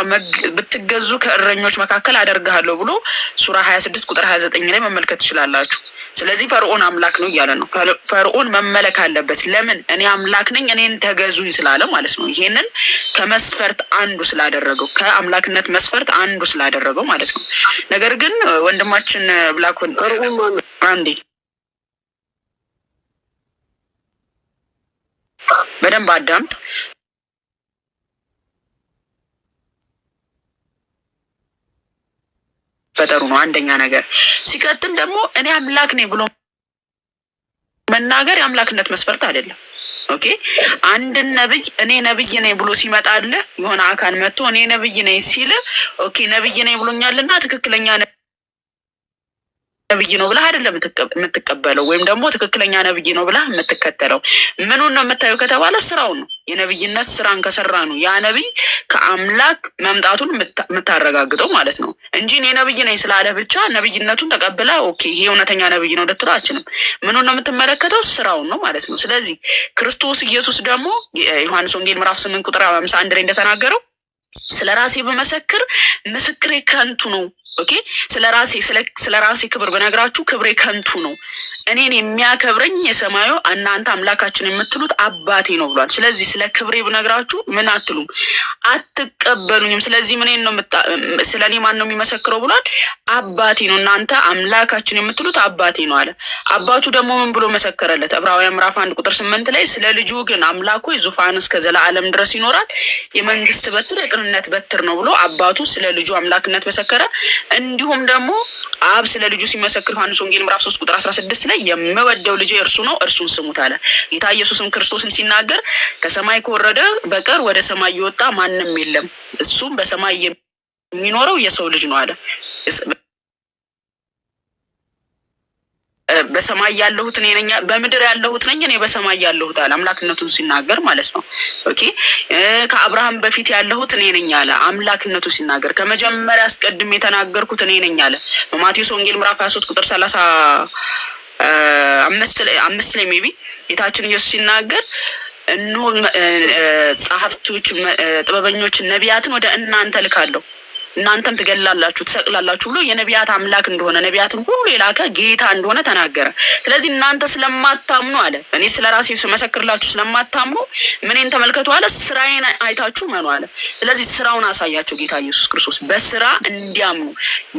ብትገዙ ከእረኞች መካከል አደርግሃለሁ ብሎ ሱራ 26 ቁጥር 29 ላይ መመልከት ትችላላችሁ። ስለዚህ ፈርዖን አምላክ ነው እያለ ነው። ፈርዖን መመለክ አለበት። ለምን? እኔ አምላክ ነኝ እኔን ተገዙኝ ስላለ ማለት ነው። ይሄንን ከመስፈርት አንዱ ስላደረገው ከአምላክነት መስፈርት አንዱ ስላደረገው ማለት ነው። ነገር ግን ወንድማችን ብላኮን አንዴ በደንብ አዳምጥ። ፈጠሩ ነው አንደኛ ነገር። ሲቀጥል ደግሞ እኔ አምላክ ነኝ ብሎ መናገር የአምላክነት መስፈርት አይደለም። ኦኬ አንድ ነብይ እኔ ነብይ ነኝ ብሎ ሲመጣለ የሆነ አካል መጥቶ እኔ ነብይ ነኝ ሲል ኦኬ ነብይ ነኝ ብሎኛልና ትክክለኛ ነብይ ነው ብለህ አይደለም የምትቀበለው ወይም ደግሞ ትክክለኛ ነብይ ነው ብለህ የምትከተለው። ምኑን ነው የምታየው ከተባለ ስራውን ነው። የነብይነት ስራን ከሰራ ነው ያ ነብይ ከአምላክ መምጣቱን የምታረጋግጠው ማለት ነው እንጂ እኔ ነብይ ነኝ ስላለ ብቻ ነብይነቱን ተቀብላ ኦኬ ይሄ እውነተኛ ነብይ ነው ልትለው አትችልም። ምኑን ነው የምትመለከተው? ስራውን ነው ማለት ነው። ስለዚህ ክርስቶስ ኢየሱስ ደግሞ ዮሐንስ ወንጌል ምዕራፍ 8 ቁጥር 51 ላይ እንደተናገረው ስለራሴ በመሰክር ምስክሬ ከንቱ ነው ኦኬ ስለ ራሴ ክብር በነግራችሁ ክብሬ ከንቱ ነው። እኔን የሚያከብረኝ የሰማዩ እናንተ አምላካችን የምትሉት አባቴ ነው ብሏል። ስለዚህ ስለ ክብሬ ብነግራችሁ ምን አትሉም? አትቀበሉኝም። ስለዚህ ምን ነው ስለ እኔ ማን ነው የሚመሰክረው ብሏል? አባቴ ነው። እናንተ አምላካችን የምትሉት አባቴ ነው አለ። አባቱ ደግሞ ምን ብሎ መሰከረለት? ዕብራውያን ምዕራፍ 1 ቁጥር 8 ላይ ስለ ልጁ ግን አምላኩ ዙፋን እስከ ዘላለም ድረስ ይኖራል፣ የመንግስት በትር የቅንነት በትር ነው ብሎ አባቱ ስለ ልጁ አምላክነት መሰከረ። እንዲሁም ደግሞ አብ ስለ ልጁ ሲመሰክር ዮሐንስ ወንጌል ምዕራፍ 3 ቁጥር 16 ላይ የምወደው ልጄ እርሱ ነው እርሱን ስሙት አለ። ጌታ ኢየሱስም ክርስቶስም ሲናገር ከሰማይ ከወረደ በቀር ወደ ሰማይ የወጣ ማንም የለም፣ እሱም በሰማይ የሚኖረው የሰው ልጅ ነው አለ። በሰማይ ያለሁት እኔ ነኝ፣ በምድር ያለሁት ነኝ፣ እኔ በሰማይ ያለሁት አለ። አምላክነቱን ሲናገር ማለት ነው። ኦኬ ከአብርሃም በፊት ያለሁት እኔ ነኝ አለ። አምላክነቱ ሲናገር ከመጀመሪያ አስቀድሜ የተናገርኩት እኔ ነኝ አለ። በማቴዎስ ወንጌል ምዕራፍ 23 ቁጥር 35 ላይ ሜቢ ጌታችን ኢየሱስ ሲናገር እነሆ ጸሐፍቶች፣ ጥበበኞች፣ ነቢያትን ወደ እናንተ ልካለሁ እናንተም ትገላላችሁ ትሰቅላላችሁ ብሎ የነቢያት አምላክ እንደሆነ ነቢያትን ሁሉ የላከ ጌታ እንደሆነ ተናገረ። ስለዚህ እናንተ ስለማታምኑ አለ፣ እኔ ስለራሴ መሰክርላችሁ ስለማታምኑ ምንን ተመልከቱ አለ፣ ስራዬን አይታችሁ መኑ አለ። ስለዚህ ስራውን አሳያቸው ጌታ ኢየሱስ ክርስቶስ በስራ እንዲያምኑ።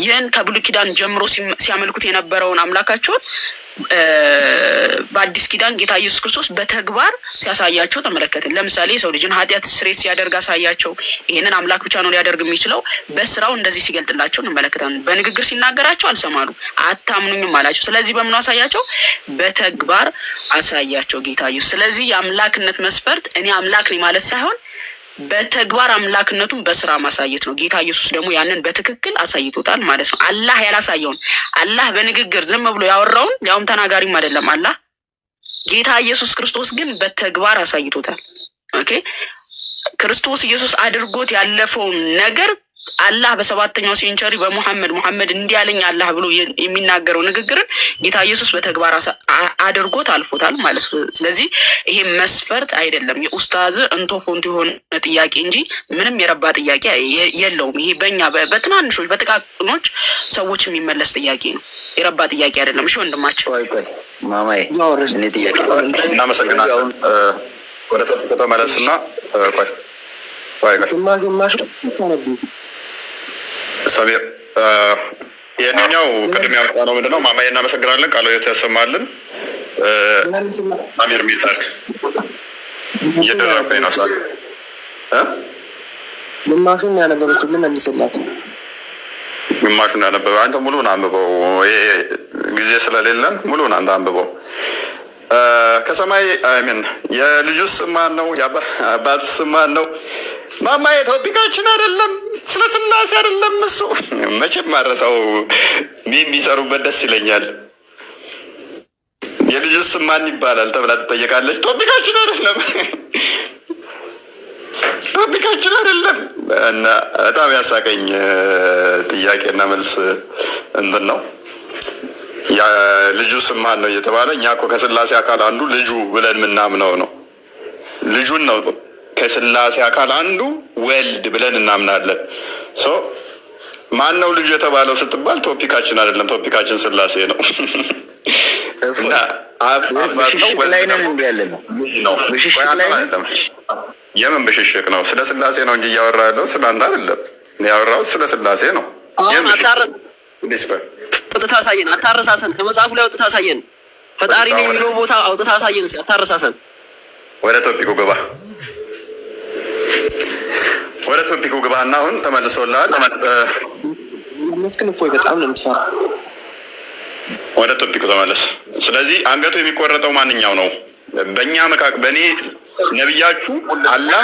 ይህን ከብሉይ ኪዳን ጀምሮ ሲያመልኩት የነበረውን አምላካቸውን በአዲስ ኪዳን ጌታ ኢየሱስ ክርስቶስ በተግባር ሲያሳያቸው ተመለከትን። ለምሳሌ የሰው ልጅን ኃጢአት ስርየት ሲያደርግ አሳያቸው። ይሄንን አምላክ ብቻ ነው ሊያደርግ የሚችለው። በስራው እንደዚህ ሲገልጥላቸው እንመለከታለን። በንግግር ሲናገራቸው አልሰማሉ፣ አታምኑኝም አላቸው። ስለዚህ በምን አሳያቸው? በተግባር አሳያቸው ጌታ ኢየሱስ። ስለዚህ የአምላክነት መስፈርት እኔ አምላክ ነኝ ማለት ሳይሆን በተግባር አምላክነቱን በስራ ማሳየት ነው። ጌታ ኢየሱስ ደግሞ ያንን በትክክል አሳይቶታል ማለት ነው። አላህ ያላሳየውን አላህ በንግግር ዝም ብሎ ያወራውን ያውም ተናጋሪም አይደለም አላህ ጌታ ኢየሱስ ክርስቶስ ግን በተግባር አሳይቶታል። ኦኬ ክርስቶስ ኢየሱስ አድርጎት ያለፈውን ነገር አላህ በሰባተኛው ሴንቸሪ በሙሐመድ እንዲያለኝ አላህ ብሎ የሚናገረው ንግግርን ጌታ ኢየሱስ በተግባር አድርጎት አልፎታል ማለት ነው። ስለዚህ ይሄ መስፈርት አይደለም የኡስታዝ እንቶፎንት የሆነ ጥያቄ እንጂ ምንም የረባ ጥያቄ የለውም። ይሄ በእኛ በትናንሾች በጥቃቅኖች ሰዎች የሚመለስ ጥያቄ ነው፣ የረባ ጥያቄ አይደለም። እሺ ወንድማችን ማማዬ እኔ ጥያቄ እናመሰግናለን። ወደ ተመለስና ቆይ ሰሚር የኛው ቅድም ያመጣ ነው ምንድነው? ማማዬ እናመሰግናለን። ቃል ያሰማልን። ሰሚር ሚጣክ እየደረፈኝ ነው ሳል ግማሹን ያነበበችው መልስላት። ግማሹን ያነበበ አንተ ሙሉውን አንብበው። ይሄ ጊዜ ስለሌለን ሙሉውን አንተ አንብበው። ከሰማይ አሜን። የልጁስ ማን ነው? የአባትስ ማን ነው? ማማዬ ቶፒካችን አይደለም፣ ስለ ስላሴ አይደለም። እሱ መቼም ማረሳው የሚሰሩበት ደስ ይለኛል። የልጁስ ማን ይባላል ተብላ ትጠየቃለች። ቶፒካችን አይደለም፣ ቶፒካችን አይደለም። እና በጣም ያሳቀኝ ጥያቄና መልስ እንትን ነው። ልጁ ስም ማን ነው እየተባለ እኛ እኮ ከስላሴ አካል አንዱ ልጁ ብለን ምናምነው ነው። ልጁን ነው ከስላሴ አካል አንዱ ወልድ ብለን እናምናለን። ማን ነው ልጁ የተባለው ስትባል ቶፒካችን አይደለም፣ ቶፒካችን ስላሴ ነው። እና የምን ብሽሽቅ ነው? ስለ ስላሴ ነው እንጂ እያወራ ያለው ስለ አንተ አይደለም። ያወራሁት ስለ ስላሴ ነው። አውጥተህ አሳየን። አታረሳሰን። ከመጽሐፉ ላይ አውጥተህ አሳየን። ፈጣሪ ነው የሚለው ቦታ አውጥተህ አሳየን። አታረሳሰን። ወደ ቶፒኩ ግባ፣ ወደ ቶፒኩ ግባ እና አሁን ተመልሶልሃል። መስክን እፎይ በጣም ነው የምትፈራ። ወደ ቶፒኩ ተመለስ። ስለዚህ አንገቱ የሚቆረጠው ማንኛው ነው? በእኛ መካከል በእኔ ነብያችሁ አላህ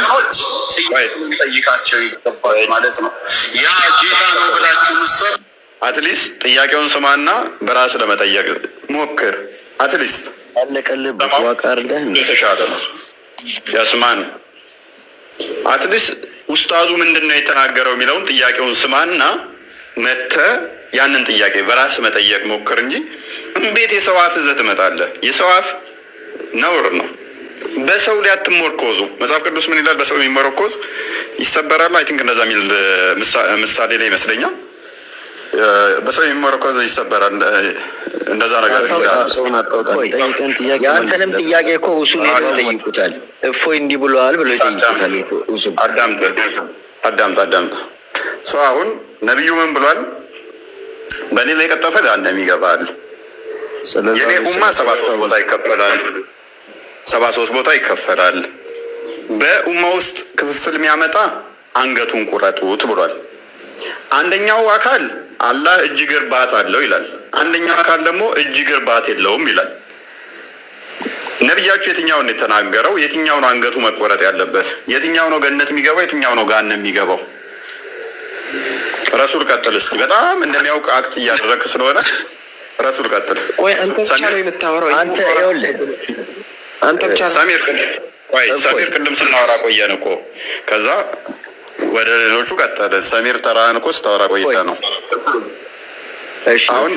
ጠይቃቸው ይገባል ማለት ነው። ያ ጌታ ነው ብላችሁ ምሰብ አትሊስት ጥያቄውን ስማና በራስ ለመጠየቅ ሞክር። አትሊስት አለቀልህ በዋቃርለህ የተሻለ ነው። ያስማን አትሊስት ኡስታዙ ምንድነው የተናገረው የሚለውን ጥያቄውን ስማና መተህ ያንን ጥያቄ በራስ መጠየቅ ሞክር እንጂ እንዴት የሰው አፍ ይዘህ ትመጣለህ? የሰው አፍ ነውር ነው። በሰው ላይ አትሞርኮዙ። መጽሐፍ ቅዱስ ምን ይላል? በሰው የሚመረኮዝ ይሰበራል። አይ ቲንክ እንደዛ የሚል ምሳሌ ላይ ይመስለኛል። በሰው የሚመረኮዝ ይሰበራል። እንደዛ ነገር የአንተንም ጥያቄ እኮ ኡሱል ሄደው ይጠይቁታል። እፎይ እንዲህ ብለዋል ብሎ ይጠይቁታል። ኡሱል አዳምጥ። ሰው አሁን ነቢዩ ምን ብሏል? በእኔ ላይ የቀጠፈ ገሃነም ይገባል። የኔ ኡማ 73 ቦታ ይከፈላል። 73 ቦታ ይከፈላል። በኡማ ውስጥ ክፍፍል የሚያመጣ አንገቱን ቁረጡት ብሏል። አንደኛው አካል አላህ እጅ እግር ባት አለው ይላል። አንደኛው አካል ደግሞ እጅ እግር ባት የለውም ይላል። ነብያችሁ የትኛውን የተናገረው? የትኛው ነው አንገቱ መቆረጥ ያለበት? የትኛው ነው ገነት የሚገባው? የትኛው ነው ገሃነም የሚገባው? ረሱል ቀጥል እስኪ። በጣም እንደሚያውቅ አክት እያደረክ ስለሆነ ረሱል ቀጥል። ቆይ አንተ ብቻ ነው የምታወራው? አንተ ይኸውልህ አንተ ብቻ ሰሚር ቅድም ስናወራ ቆየን እኮ ከዛ ወደ ሌሎቹ ቀጠለ። ሰሚር ተራህን እኮ ስታወራ ቆይተህ ነው። እሺ አሁን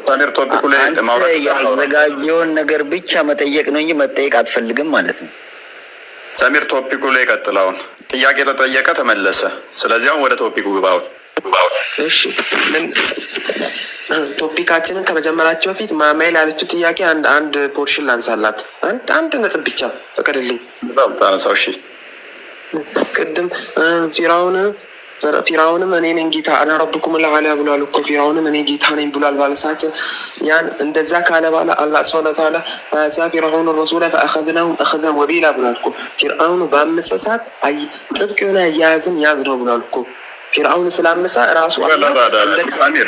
ሰሚር ቶፒኩ ላይ ማውራት ያዘጋጀውን ነገር ብቻ መጠየቅ ነው እንጂ መጠየቅ አትፈልግም ማለት ነው። ሰሚር ቶፒኩ ላይ ቀጥል። አሁን ጥያቄ ተጠየቀ ተመለሰ። ስለዚህ አሁን ወደ ቶፒኩ ግባው። እሺ ቶፒካችንን ከመጀመራችን በፊት ማማይል ያለችው ጥያቄ አንድ ፖርሽን ላንሳላት። አንድ ነጥብ ብቻ ፈቀድልኝ። በጣም ታነሳው። እሺ ቅድም ፊራውንም እኔ ነኝ ጌታ አና ረብኩም ለዓላ ብሏል እኮ። ፊራውንም እኔ ጌታ ነኝ ብሏል ባለሳቸው። ያን እንደዛ ካለ በኋላ አላህ ሱብሓነሁ ወተዓላ ፈአሳ ፊርዓውን ረሱላ ፈአኸዝናሁም አኸዘን ወቢላ ብሏል እኮ። ፊርዓውን በአመፀ ሰዓት ጥብቅ የሆነ አያያዝን ያዝ ነው ብሏል እኮ። ፊርዓውን ስላመፀ ራሱ ሰሚር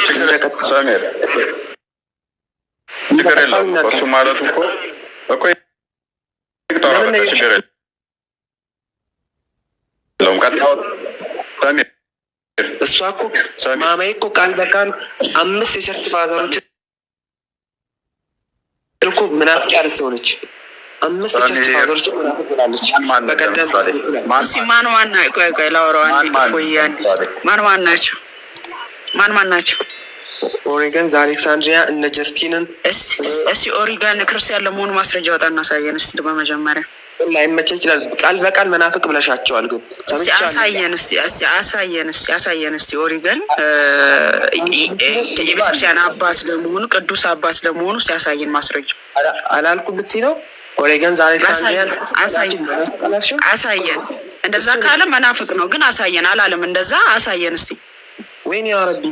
ችግር የለውም እሱ ማለቱ እኮ ችግር እሷ እኮ ማማዬ እኮ ቃል በቃል 5 የሸርት ፋዘሮች እኮ ምናፍቅ ያለች ሰው ነች። 5 የሸርት ፋዘሮች ምናፍቅ ብላለች። በቀደም ቆይ ላወራው አንዴ ቆይ አንዴ ማን ናቸው? ኦሪገን አሌክሳንድሪያ እነ ጀስቲንን እስቲ ኦሪገን ክርስቲያን ለመሆኑ ማስረጃ ወጣ እናሳየን እስቲ በመጀመሪያ። ላይመቸ ይችላል። ቃል በቃል መናፍቅ ብለሻቸዋል። ግን አሳየን እስቲ ኦሪገን የቤተክርስቲያን አባት ለመሆኑ ቅዱስ አባት ለመሆኑ እስቲ ያሳየን ማስረጃ። አላልኩም ብትይ ነው ኦሪገን አሌክሳንድሪያን አሳየን። እንደዛ ካለ መናፍቅ ነው። ግን አሳየን አላለም። እንደዛ አሳየን እስቲ። ወይኔ ያ ረቢ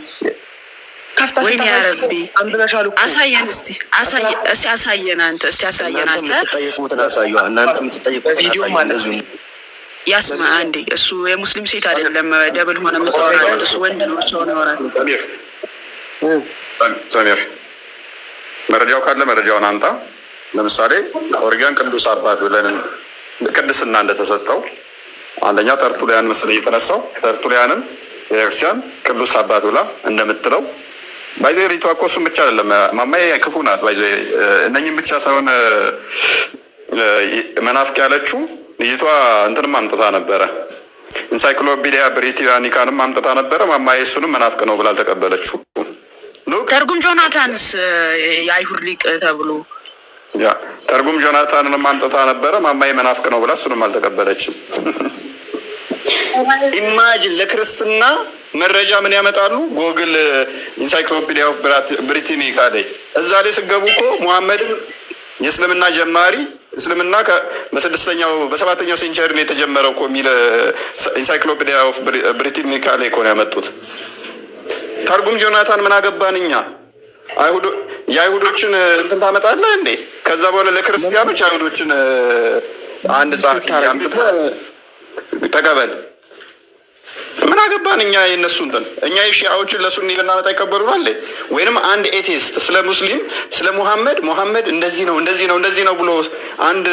ወይኔ ያ ረቢ አሳየን እስቲ አሳየን። አንተ እስቲ አሳየን። አንተ ያስማ አንዴ እሱ የሙስሊም ሴት አይደለም። ደብል ሆነ የምታወራለት እሱ ወንድ ነው። ብቻውን ያወራል። ሰሚር መረጃው ካለ መረጃውን አንጣ። ለምሳሌ ኦሪገን ቅዱስ አባት ብለን ቅድስና እንደተሰጠው አንደኛ ተርቱሊያን መሰለኝ የተነሳው ተርቱሊያንን የክርስቲያን ቅዱስ አባት ብላ እንደምትለው ባይዘ ሪቷ እኮ እሱም ብቻ አይደለም። ማማዬ ክፉ ናት። ባይዘ እነኝም ብቻ ሳይሆን መናፍቅ ያለችው ልጅቷ እንትንም አምጥታ ነበረ። ኢንሳይክሎፒዲያ ብሪታኒካንም አምጥታ ነበረ። ማማዬ እሱንም መናፍቅ ነው ብላ አልተቀበለችው። ተርጉም ጆናታንስ የአይሁድ ሊቅ ተብሎ ተርጉም ጆናታንንም አምጥታ ነበረ። ማማዬ መናፍቅ ነው ብላ እሱንም አልተቀበለችም። ኢማጅን ለክርስትና መረጃ ምን ያመጣሉ? ጎግል ኢንሳይክሎፒዲያ ኦፍ ብሪታኒካ ላይ እዛ ላይ ስገቡ እኮ ሙሐመድን የእስልምና ጀማሪ እስልምና በ7ኛው ሴንቸሪ ላይ የተጀመረው እኮ የሚል ኢንሳይክሎፒዲያ ኦፍ ብሪታኒካ ላይ እኮ ነው ያመጡት። ተርጉም ጆናታን ምን አገባን እኛ? የአይሁዶችን እንትን ታመጣለህ እንዴ? ከዛ በኋላ ለክርስቲያኖች አይሁዶችን አንድ ጸሐፊ አምጥተህ ተቀበል። ምን አገባን እኛ የነሱ እንትን። እኛ የሺዓዎችን ለሱኒ ብናመጣ ይቀበሉናል ወይንም አንድ ኤቲስት ስለ ሙስሊም ስለ ሙሐመድ እንደዚህ ነው ብሎ አንድ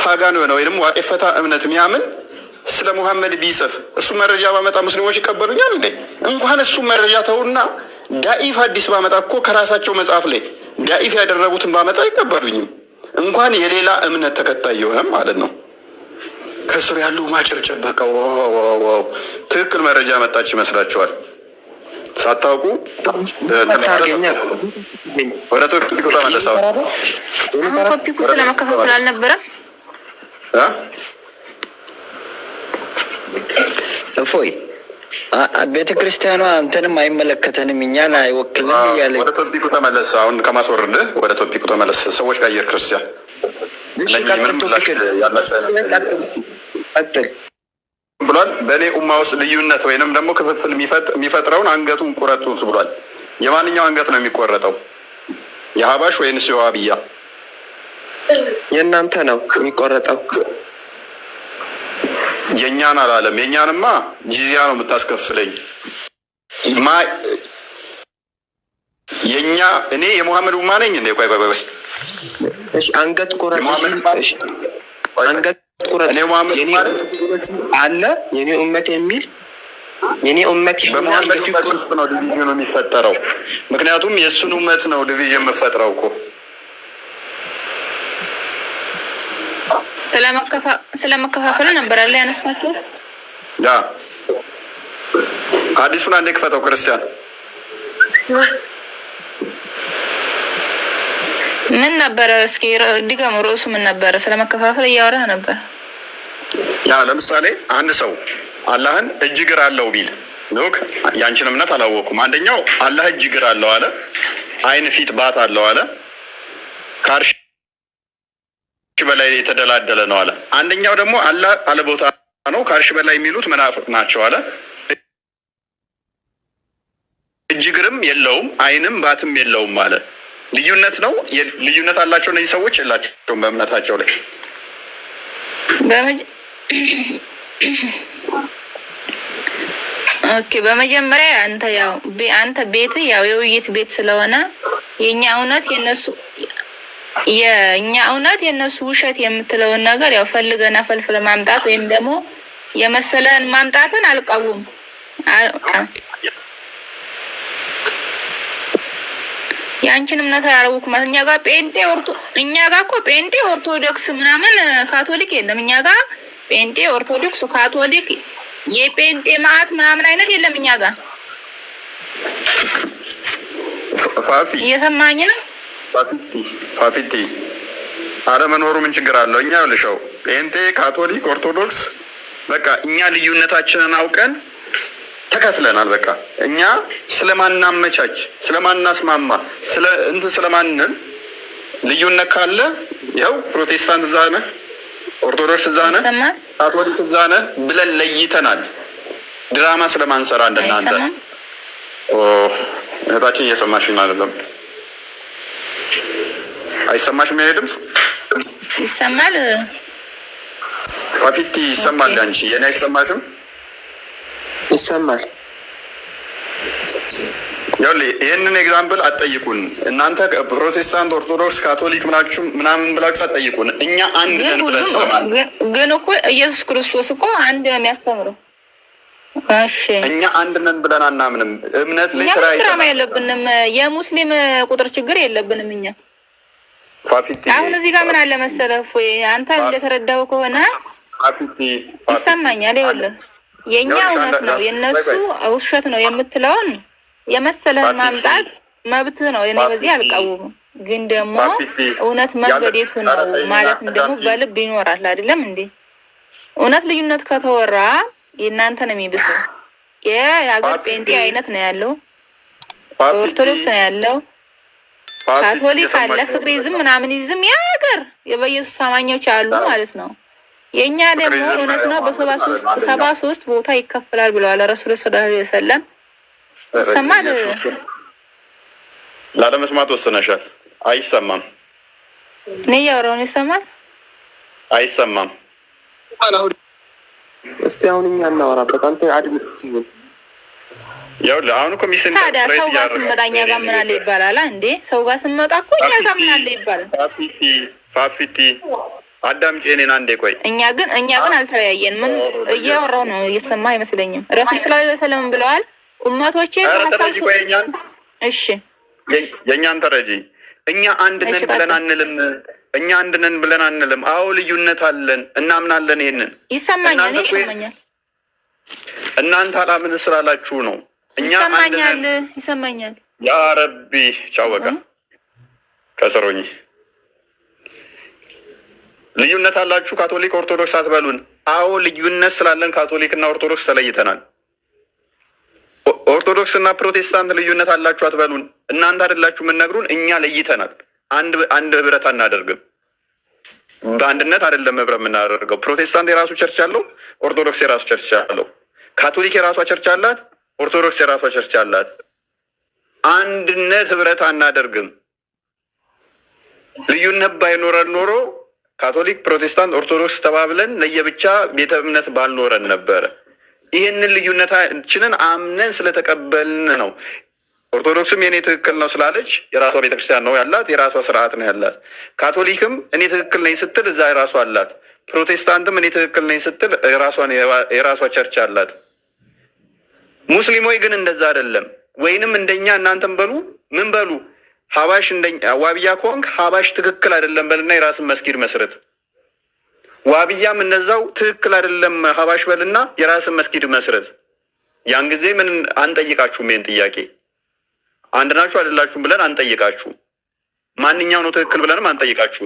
ፓጋን የሆነ ወይንም ዋቄፈታ እምነት የሚያምን ስለ ሙሐመድ ቢጽፍ እሱ መረጃ ባመጣ ሙስሊሞች ይቀበሉኛል እንዴ? እንኳን እሱ መረጃ ተውና ዳኢፍ ሐዲስ ባመጣ እኮ ከራሳቸው መጽሐፍ ላይ ዳኢፍ ያደረጉትን ባመጣ አይቀበሉኝም። እንኳን የሌላ እምነት ተከታይ የሆነ ማለት ነው። ከስሩ ያለው ማጨብጨብ በቃ ዋው ትክክል መረጃ መጣች ይመስላችኋል? ሳታውቁ ወደ ቶፒኩ ተመለሳው። ቶፒኩ ስለመከፋፈል አልነበረም። እፎይ ቤተ ክርስቲያኗ አንተንም አይመለከተንም እኛን አይወክልም እያለ ወደ ቶፒኩ ተመለስ። አሁን ከማስወርድህ ወደ ቶፒኩ ተመለስ። ሰዎች ቀየር ክርስቲያን ብሏል። በእኔ ኡማ ውስጥ ልዩነት ወይንም ደግሞ ክፍፍል የሚፈጥረውን አንገቱን ቁረጡት ብሏል። የማንኛው አንገት ነው የሚቆረጠው? የሀባሽ ወይንስ የዋሃብያ? የእናንተ ነው የሚቆረጠው። የእኛን አላለም። የእኛንማ ጂዚያ ነው የምታስከፍለኝ። የእኛ እኔ የሙሐመድ ኡማ ነኝ እንዴ? ቆይ እሺ፣ አንገት ቁረጥ። አንገት ቁረጥ። እኔ ሙሐመድ አለ የኔ ኡመት የሚል የኔ ኡመት በሙሐመድ ኡመት ውስጥ ነው ዲቪዥኑ የሚፈጠረው። ምክንያቱም የእሱን ኡመት ነው ዲቪዥን የምፈጥረው እኮ። ስለመከፋፈል ነበር አለ ያነሳችሁ። ያ ሐዲሱን አንዴ ክፈተው ክርስቲያን። ምን ነበረ? እስኪ ድገሙ። ርዕሱ ምን ነበረ? ስለመከፋፈል እያወራህ ነበር። ያ ለምሳሌ አንድ ሰው አላህን እጅ እግር አለው ቢል ሎክ ያንቺን እምነት አላወኩም። አንደኛው አላህ እጅ እግር አለው አለ፣ አይን ፊት ባት አለው አለ፣ ከአርሽ በላይ የተደላደለ ነው አለ። አንደኛው ደግሞ አላህ አለ ቦታ ነው፣ ከአርሽ በላይ የሚሉት መናፍቅ ናቸው አለ። እጅ እግርም የለውም አይንም ባትም የለውም አለ። ልዩነት ነው። ልዩነት አላቸው እነዚህ ሰዎች የላቸውም በእምነታቸው ላይ። ኦኬ፣ በመጀመሪያ አንተ ቤት የውይይት ቤት ስለሆነ የኛ እውነት የነሱ ውሸት የምትለውን ነገር ፈልገና ፈልፍለ ማምጣት ወይም ደግሞ የመሰለን ማምጣትን አልቃወም። ያንቺን እምነት አላወኩም። እኛ ጋር እኮ ጴንጤ ኦርቶዶክስ ምናምን ካቶሊክ የለም። እኛ ጋር ጴንጤ ኦርቶዶክስ ካቶሊክ የጴንጤ ማዕት ምናምን አይነት የለም እኛ ጋር። ፋፊ እየሰማኝ ነው? ፋፊቲ አለመኖሩ ምን ችግር አለው? እኛ ልሻው ጴንጤ ካቶሊክ ኦርቶዶክስ በቃ እኛ ልዩነታችንን አውቀን ተከፍለናል። በቃ እኛ ስለማናመቻች ስለማናስማማ ስለማንን ልዩነት ካለ ይኸው ፕሮቴስታንት እዛ ነህ፣ ኦርቶዶክስ እዛ ነህ፣ ካቶሊክ እዛ ነህ ብለን ለይተናል። ድራማ ስለማንሰራ እንደናንተ። እህታችን እየሰማሽኝ አይደለም? አይሰማሽም? የኔ ድምፅ ይሰማል? ፋፊቲ ይሰማል? አንቺ የኔ አይሰማሽም? ይሰማል። ይህንን ኤግዛምፕል አትጠይቁን እናንተ ፕሮቴስታንት፣ ኦርቶዶክስ፣ ካቶሊክ ምናምን ብላችሁ አትጠይቁን። እኛ አንድ ነን ብለን ስለማን ግን እኮ ኢየሱስ ክርስቶስ እኮ አንድ ነው የሚያስተምረው። እሺ እኛ አንድ ነን ብለን አናምንም። እምነት ላይ ተራይተናል። የለብንም የሙስሊም ቁጥር ችግር የለብንም እኛ። ፋፊቲ አሁን እዚህ ጋር ምን አለ መሰለህ ፎይ አንተ እንደተረዳው ከሆነ ፋፊቲ ይሰማኛል። ይኸውልህ የኛ እውነት ነው የነሱ ውሸት ነው የምትለውን የመሰለህን ማምጣት መብትህ ነው። እኔ በዚህ አልቃወምም። ግን ደግሞ እውነት መንገድ የቱ ነው ማለት ደግሞ በልብ ይኖራል አይደለም እንዴ? እውነት ልዩነት ከተወራ የእናንተ ነው የሚብሰው። የሀገር ጴንጤ አይነት ነው ያለው፣ ኦርቶዶክስ ነው ያለው፣ ካቶሊክ አለ፣ ፍቅሪዝም ምናምን ይዝም የሀገር በኢየሱስ አማኞች አሉ ማለት ነው። የኛ ደግሞ እውነት ነው በ73 ቦታ ይከፈላል ብለዋል ረሱል ሰለላሁ ዐለይሂ ወሰለም። ይሰማል? ላለመስማት ወስነሻል። አይሰማም። እኔ ያወራውን ይሰማል? አይሰማም። እስቲ አሁን እኛ እናወራበት። አንተ አድምጥ እስቲ። ይኸውልህ አሁን እኮ ታዲያ ሰው ጋር ስንመጣ እኛ ጋር ምን አለ ይባላል እንዴ? ሰው ጋር ስንመጣ እኮ እኛ ጋር ምን አለ ይባላል። ፋፊቲ አዳምጪ እኔን አንዴ ቆይ። እኛ ግን አልተለያየን። ምን እያወራው ነው? እየሰማ አይመስለኝም። ረሱል ሰለላሁ ዐለይሂ ወሰለም ብለዋል ኡመቶቼ እሺ የእኛን ተረጂ። እኛ አንድ ነን ብለን አንልም። አዎ ልዩነት አለን፣ እናምናለን። ይሄንን ይሰማኛል። እናንተ አላምን ስላላችሁ ነው። እኛ ይሰማኛል። ያ ረቢ ቻወቃ ከሰሮኝ ልዩነት አላችሁ ካቶሊክ ኦርቶዶክስ አትበሉን። አዎ ልዩነት ስላለን ካቶሊክ እና ኦርቶዶክስ ተለይተናል። ኦርቶዶክስ እና ፕሮቴስታንት ልዩነት አላችሁ አትበሉን። እናንተ አይደላችሁ የምንነግሩን፣ እኛ ለይተናል። አንድ ህብረት አናደርግም። በአንድነት አይደለም ህብረት የምናደርገው። ፕሮቴስታንት የራሱ ቸርች አለው፣ ኦርቶዶክስ የራሱ ቸርች አለው። ካቶሊክ የራሷ ቸርች አላት፣ ኦርቶዶክስ የራሷ ቸርች አላት። አንድነት ህብረት አናደርግም። ልዩነት ባይኖረን ኖሮ ካቶሊክ፣ ፕሮቴስታንት፣ ኦርቶዶክስ ተባብለን ለየብቻ ቤተ እምነት ባልኖረን ነበረ። ይህንን ልዩነታችንን አምነን ስለተቀበልን ነው። ኦርቶዶክስም የኔ ትክክል ነው ስላለች የራሷ ቤተክርስቲያን ነው ያላት፣ የራሷ ስርዓት ነው ያላት። ካቶሊክም እኔ ትክክል ነኝ ስትል እዛ የራሷ አላት። ፕሮቴስታንትም እኔ ትክክል ነኝ ስትል የራሷ ቸርች አላት። ሙስሊሞች ግን እንደዛ አይደለም። ወይንም እንደኛ እናንተም በሉ ምን በሉ ሀባሽ እንደኛ ዋብያ ከሆንክ ሀባሽ ትክክል አይደለም በልና የራስን መስጊድ መስረት። ዋብያም እነዛው ትክክል አይደለም ሀባሽ በልና የራስን መስጊድ መስረት። ያን ጊዜ ምን አንጠይቃችሁም? ይሄን ጥያቄ አንድ ናችሁ አይደላችሁም ብለን አንጠይቃችሁ። ማንኛው ነው ትክክል ብለንም አንጠይቃችሁ።